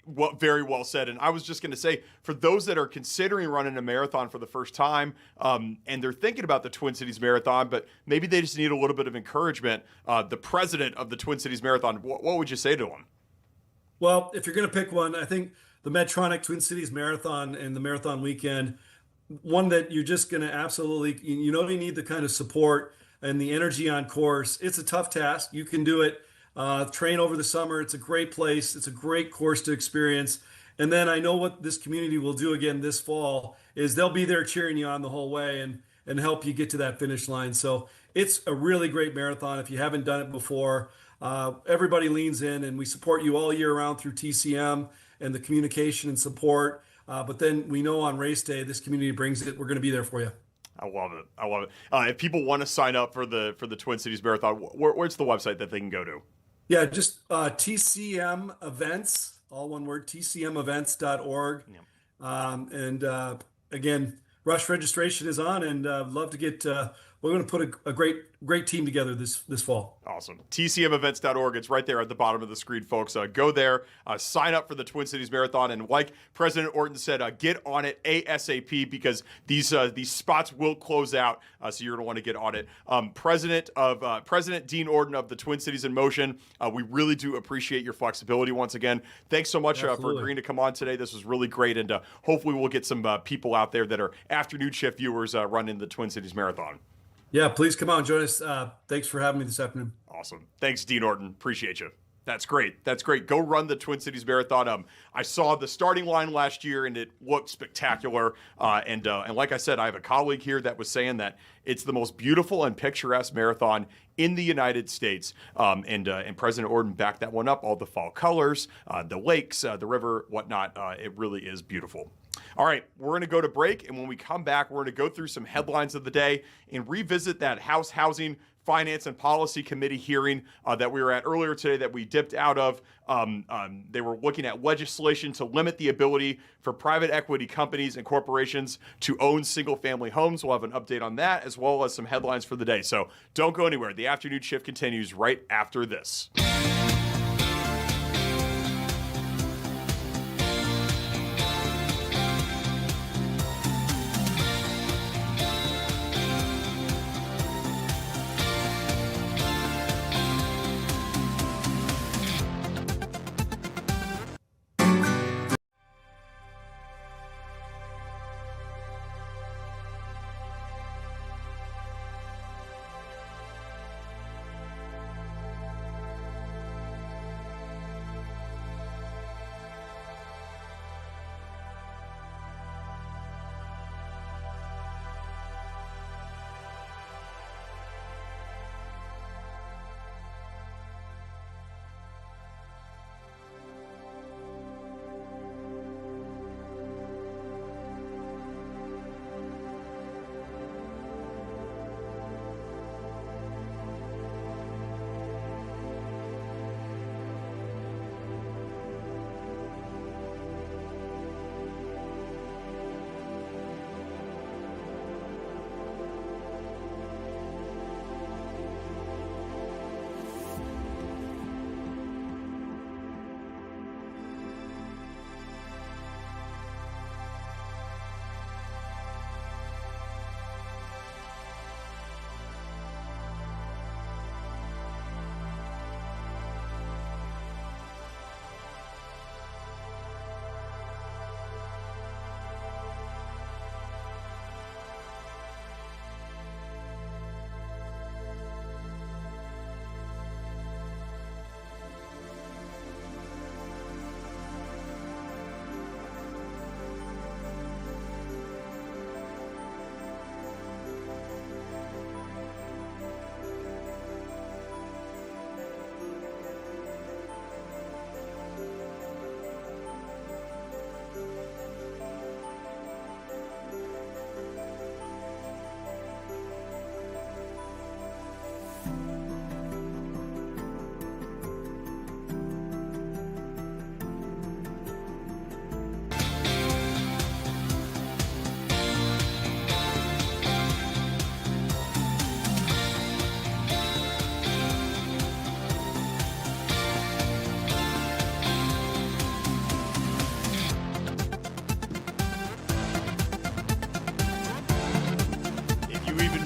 Well, very well said. And I was just going to say, for those that are considering running a marathon for the first time, and they're thinking about the Twin Cities Marathon, but maybe they just need a little bit of encouragement, the president of the Twin Cities Marathon, what would you say to them? Well, if you're going to pick one, I think the Medtronic Twin Cities Marathon and the marathon weekend, one that you're just going to absolutely, you need the kind of support and the energy on course. It's a tough task. You can do it. Train over the summer. It's a great place. It's a great course to experience. And then I know what this community will do again this fall is they'll be there cheering you on the whole way and help you get to that finish line. So it's a really great marathon. If you haven't done it before, everybody leans in, and we support you all year round through TCM and the communication and support. But then we know on race day, this community brings it. We're going to be there for you. I love it. I love it. If people want to sign up for the Twin Cities Marathon, where's the website that they can go to? Yeah, just TCM events, all one word, tcmevents.org. Yeah. Again, rush registration is on, and love to get. We're going to put a great team together this fall. Awesome. TCMevents.org. It's right there at the bottom of the screen, folks. Go there, sign up for the Twin Cities Marathon, and like President Orton said, get on it ASAP, because these spots will close out. So you're going to want to get on it. President Dean Orton of the Twin Cities in Motion. We really do appreciate your flexibility once again. Thanks so much for agreeing to come on today. This was really great, and hopefully we'll get some people out there that are afternoon shift viewers running the Twin Cities Marathon. Yeah, please come out and join us. Thanks for having me this afternoon. Awesome. Thanks, Dean Orton. Appreciate you. That's great. That's great. Go run the Twin Cities Marathon. I saw the starting line last year, and it looked spectacular. And like I said, I have a colleague here that was saying that it's the most beautiful and picturesque marathon in the United States. And President Orton backed that one up. All the fall colors, the lakes, the river, whatnot. It really is beautiful. All right, we're going to go to break, and when we come back, we're going to go through some headlines of the day and revisit that House Housing, Finance, and Policy Committee hearing that we were at earlier today that we dipped out of. They were looking at legislation to limit the ability for private equity companies and corporations to own single-family homes. We'll have an update on that, as well as some headlines for the day. So don't go anywhere. The afternoon shift continues right after this.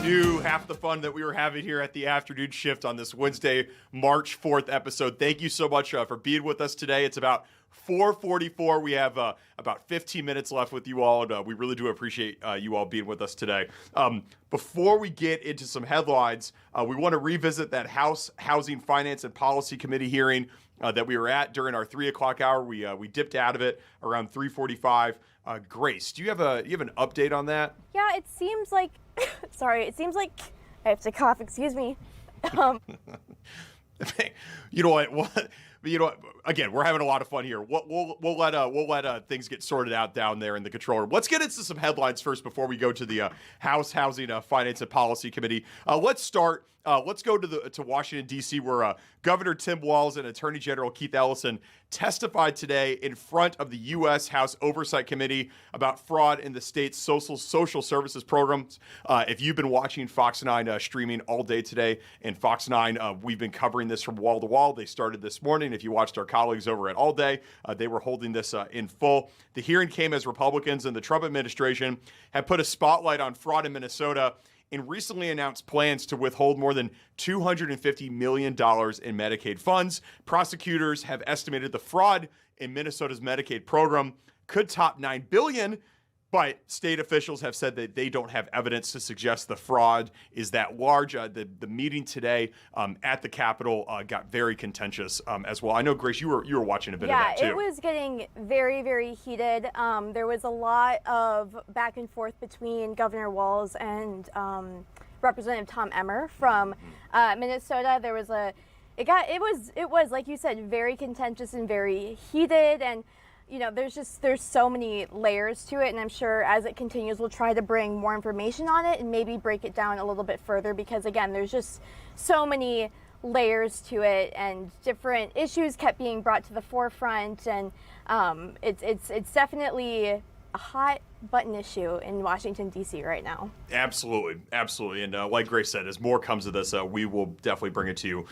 knew half the fun that we were having here at the afternoon shift on this Wednesday, March 4th episode. Thank you so much for being with us today. It's about 4:44. We have about 15 minutes left with you all, and we really do appreciate you all being with us today. Before we get into some headlines, we want to revisit that House Housing, Finance, and Policy Committee hearing that we were at during our 3 o'clock hour. We dipped out of it around 3:45. Grace, do you have an update on that? Yeah, it seems like, sorry, it seems like I have to cough, excuse me. You know what? You know what? Again, we're having a lot of fun here. We'll let things get sorted out down there in the control room. Let's get into some headlines first before we go to the House Housing, Finance, and Policy Committee. Let's start. Let's go to Washington, D.C., where Governor Tim Walz and Attorney General Keith Ellison testified today in front of the U.S. House Oversight Committee about fraud in the state's social services programs. If you've been watching Fox 9 streaming all day today, and Fox 9, we've been covering this from wall to wall. They started this morning. If you watched our colleagues over at All Day, they were holding this in full. The hearing came as Republicans and the Trump administration have put a spotlight on fraud in Minnesota and recently announced plans to withhold more than $250 million in Medicaid funds. Prosecutors have estimated the fraud in Minnesota's Medicaid program could top $9 billion, but state officials have said that they don't have evidence to suggest the fraud is that large. The meeting today at the Capitol got very contentious as well. I know, Grace, you were watching a bit of that too. Yeah, it was getting very, very heated. There was a lot of back and forth between Governor Walz and Representative Tom Emmer from Minnesota. There was it was like you said, very contentious and very heated, and you know, there's so many layers to it, and I'm sure as it continues, we'll try to bring more information on it and maybe break it down a little bit further, because again, there's just so many layers to it, and different issues kept being brought to the forefront, and it's definitely a hot button issue in Washington, D.C. right now. Absolutely. And like Grace said, as more comes of this, we will definitely bring it to you.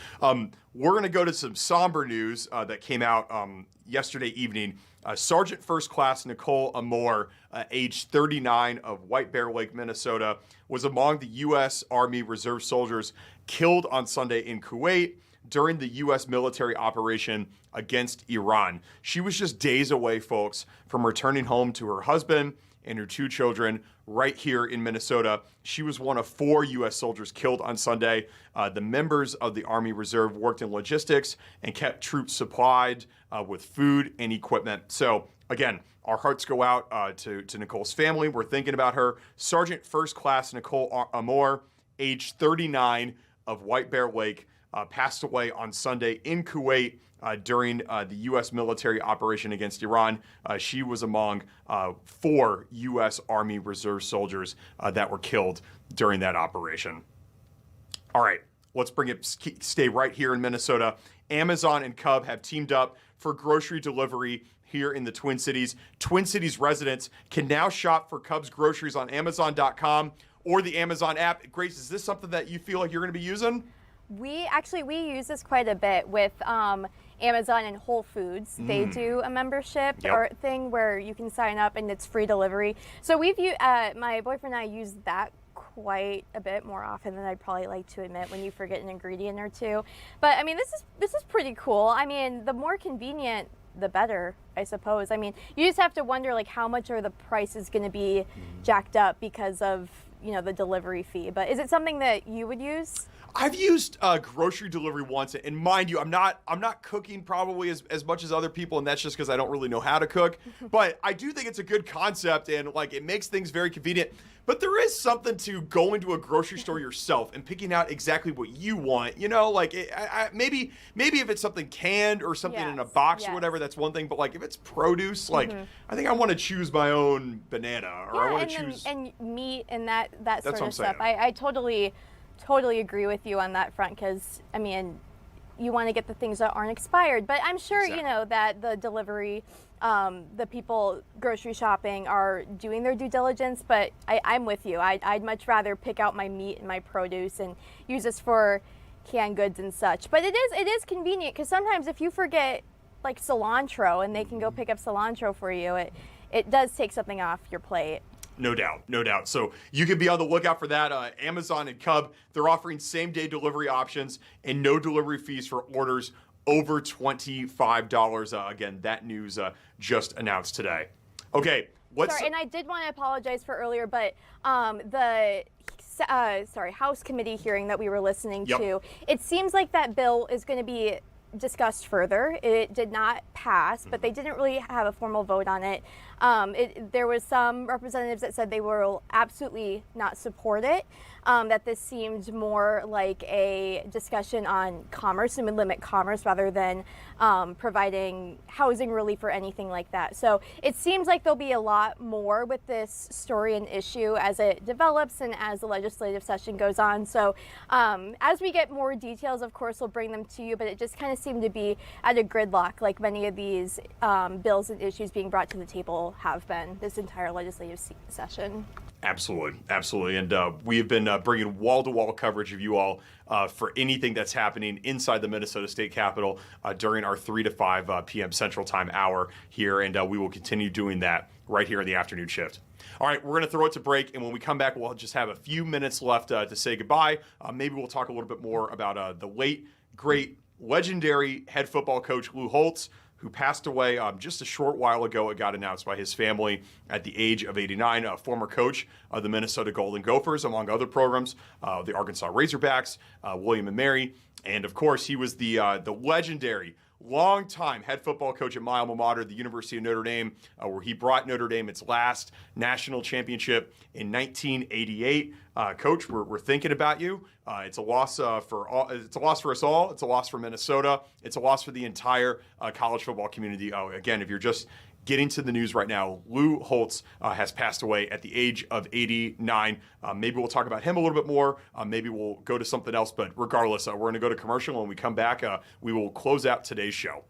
We're going to go to some somber news that came out yesterday evening. Sergeant First Class Nicole Amore, age 39, of White Bear Lake, Minnesota, was among the U.S. Army Reserve soldiers killed on Sunday in Kuwait during the U.S. military operation against Iran. She was just days away, folks, from returning home to her husband and her 2 children right here in Minnesota. She was one of 4 U.S. soldiers killed on Sunday. The members of the Army Reserve worked in logistics and kept troops supplied with food and equipment. So again, our hearts go out to Nicole's family. We're thinking about her. Sergeant First Class Nicole Amore, age 39, of White Bear Lake, passed away on Sunday in Kuwait during the U.S. military operation against Iran. She was among 4 U.S. Army Reserve soldiers that were killed during that operation. All right, let's stay right here in Minnesota. Amazon and Cub have teamed up for grocery delivery here in the Twin Cities. Twin Cities residents can now shop for Cub's groceries on Amazon.com or the Amazon app. Grace, is this something that you feel like you're going to be using? We use this quite a bit with Amazon and Whole Foods. They do a membership or thing where you can sign up and it's free delivery. So my boyfriend and I use that quite a bit more often than I'd probably like to admit when you forget an ingredient or two. But I mean, this is pretty cool. I mean, the more convenient, the better, I suppose. I mean, you just have to wonder, like, how much are the prices going to be jacked up because of, you know, the delivery fee. But is it something that you would use? I've used grocery delivery once, and mind you, I'm not cooking probably as much as other people, and that's just because I don't really know how to cook. But I do think it's a good concept, and like it makes things very convenient. But there is something to going to a grocery store yourself and picking out exactly what you want. You know, like maybe if it's something canned or something in a box or whatever, that's one thing. But like if it's produce, like I think I want to choose my own banana, or I want to choose and meat and that sort of stuff. Saying. I totally agree with you on that front, because I mean, you want to get the things that aren't expired. But I'm sure you know that the delivery, the people grocery shopping are doing their due diligence. But I'm with you. I'd much rather pick out my meat and my produce and use this for canned goods and such. But it is convenient, because sometimes if you forget like cilantro and they can go pick up cilantro for you, it does take something off your plate. No doubt, no doubt. So you can be on the lookout for that. Amazon and Cub, they're offering same-day delivery options and no delivery fees for orders over $25. Again, that news just announced today. Okay, Sorry, and I did want to apologize for earlier, but the House committee hearing that we were listening to, it seems like that bill is going to be discussed further. It did not pass, but they didn't really have a formal vote on it. There was some representatives that said they will absolutely not support it, that this seemed more like a discussion on commerce and would limit commerce rather than providing housing relief or anything like that. So it seems like there'll be a lot more with this story and issue as it develops and as the legislative session goes on. So as we get more details, of course, we'll bring them to you, but it just kind of seemed to be at a gridlock like many of these bills and issues being brought to the table have been this entire legislative session. Absolutely, absolutely. And we have been bringing wall-to-wall coverage of you all for anything that's happening inside the Minnesota State Capitol during our 3 to 5 p.m. Central Time hour here. And we will continue doing that right here in the afternoon shift. All right, we're going to throw it to break. And when we come back, we'll just have a few minutes left to say goodbye. Maybe we'll talk a little bit more about the late, great, legendary head football coach Lou Holtz, who passed away just a short while ago. It got announced by his family at the age of 89, a former coach of the Minnesota Golden Gophers, among other programs, the Arkansas Razorbacks, William and Mary. And of course, he was the legendary longtime head football coach at my alma mater, the University of Notre Dame, where he brought Notre Dame its last national championship in 1988. Coach, we're thinking about you. It's a loss for all. It's a loss for us all. It's a loss for Minnesota. It's a loss for the entire college football community. Again, if you're just getting to the news right now, Lou Holtz has passed away at the age of 89. Maybe we'll talk about him a little bit more. Maybe we'll go to something else. But regardless, we're going to go to commercial. When we come back, we will close out today's show.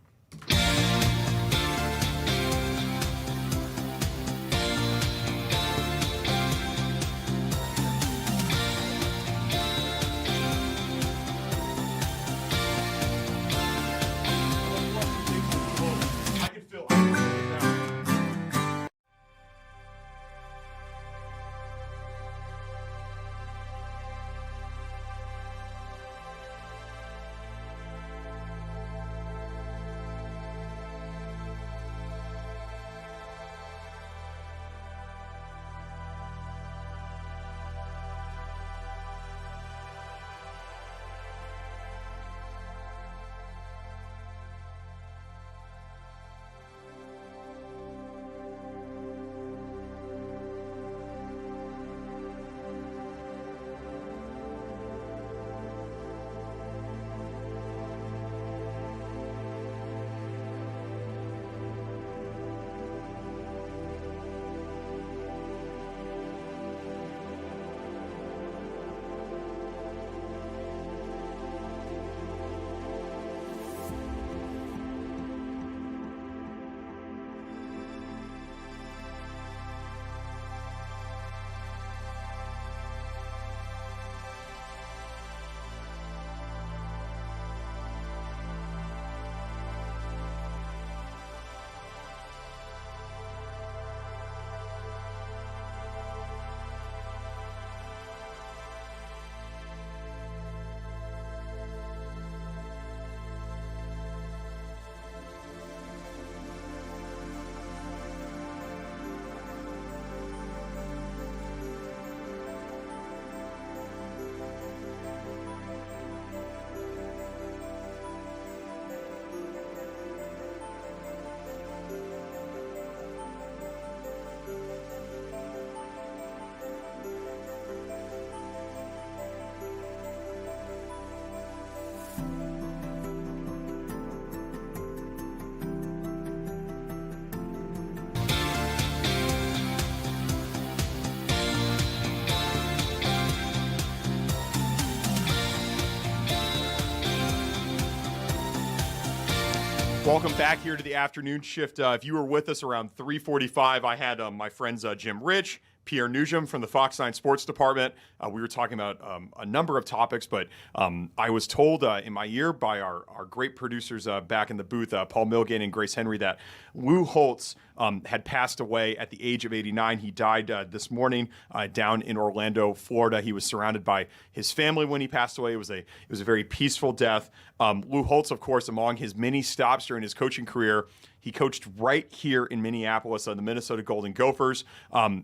Welcome back here to the afternoon shift. If you were with us around 3:45, I had my friends Jim Rich, Pierre Nugent from the Fox 9 Sports Department. We were talking about a number of topics, but I was told in my ear by our great producers back in the booth, Paul Milgate and Grace Henry, that Lou Holtz had passed away at the age of 89. He died this morning down in Orlando, Florida. He was surrounded by his family when he passed away. It was a very peaceful death. Lou Holtz, of course, among his many stops during his coaching career, he coached right here in Minneapolis on the Minnesota Golden Gophers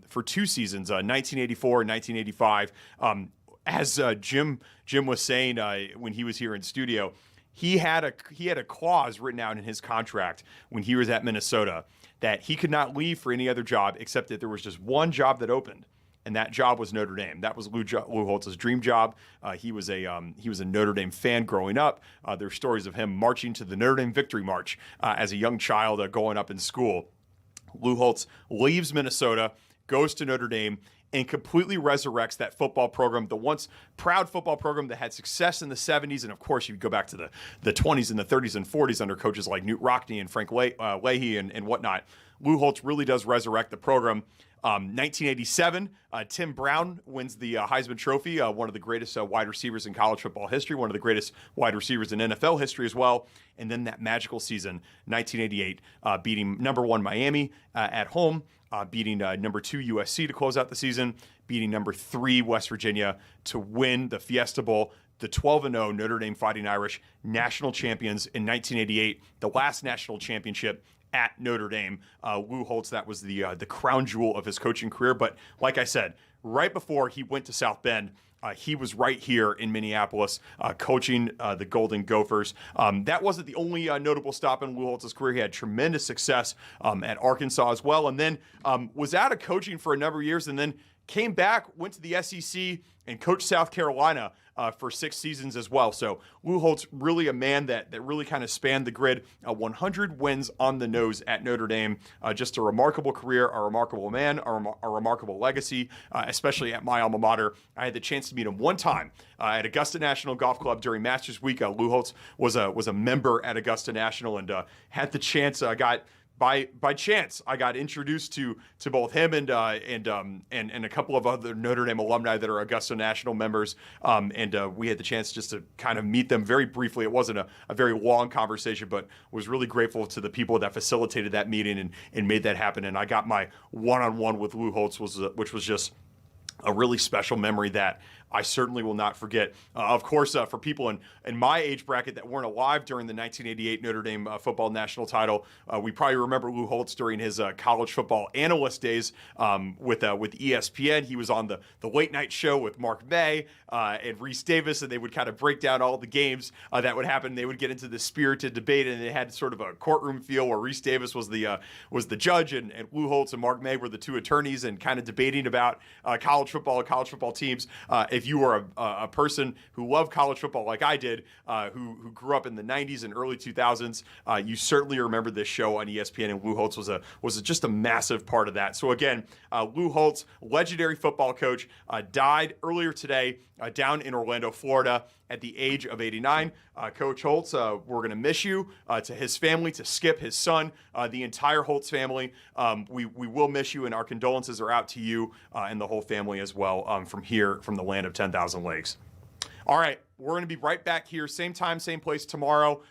for 2 seasons, 1984 and 1985. As Jim was saying when he was here in studio, he had a clause written out in his contract when he was at Minnesota that he could not leave for any other job except that there was just one job that opened, and that job was Notre Dame. That was Lou Holtz's dream job. He was a Notre Dame fan growing up. There are stories of him marching to the Notre Dame Victory March as a young child growing up in school. Lou Holtz leaves Minnesota, goes to Notre Dame, and completely resurrects that football program, the once proud football program that had success in the 70s. And of course, you go back to the 20s and the 30s and 40s under coaches like Newt Rockne and Frank Leahy and whatnot. Lou Holtz really does resurrect the program. 1987, Tim Brown wins the Heisman Trophy, one of the greatest wide receivers in college football history, one of the greatest wide receivers in NFL history as well. And then that magical season, 1988, beating number 1 Miami at home, beating number 2 USC to close out the season, beating number 3 West Virginia to win the Fiesta Bowl. The 12-0 Notre Dame Fighting Irish national champions in 1988, the last national championship at Notre Dame. Lou Holtz, that was the crown jewel of his coaching career. But like I said, right before he went to South Bend, he was right here in Minneapolis coaching the Golden Gophers. That wasn't the only notable stop in Lou Holtz's career. He had tremendous success at Arkansas as well, and then was out of coaching for a number of years, and then came back, went to the SEC, and coached South Carolina for 6 seasons as well. So Lou Holtz, really a man that really kind of spanned the grid. 100 wins on the nose at Notre Dame. Just a remarkable career, a remarkable man, a remarkable legacy, especially at my alma mater. I had the chance to meet him one time at Augusta National Golf Club during Masters Week. Lou Holtz was a member at Augusta National and had the chance. By chance, I got introduced to both him and a couple of other Notre Dame alumni that are Augusta National members, and we had the chance just to kind of meet them very briefly. It wasn't a very long conversation, but was really grateful to the people that facilitated that meeting and made that happen. And I got my one-on-one with Lou Holtz, which was just a really special memory that I certainly will not forget. Of course, for people in my age bracket that weren't alive during the 1988 Notre Dame football national title, we probably remember Lou Holtz during his college football analyst days with ESPN. He was on the late night show with Mark May and Reese Davis, and they would kind of break down all the games that would happen. They would get into this spirited debate, and they had sort of a courtroom feel where Reese Davis was the judge, and Lou Holtz and Mark May were the 2 attorneys, and kind of debating about college football teams. If you were a person who loved college football like I did, who grew up in the 90s and early 2000s, you certainly remember this show on ESPN, and Lou Holtz was just a massive part of that. So again, Lou Holtz, legendary football coach, died earlier today down in Orlando, Florida, at the age of 89. Coach Holtz, we're going to miss you. To his family, to Skip, his son, the entire Holtz family, we will miss you, and our condolences are out to you and the whole family as well from here, from the land of 10,000 lakes. All right, we're going to be right back here, same time, same place tomorrow.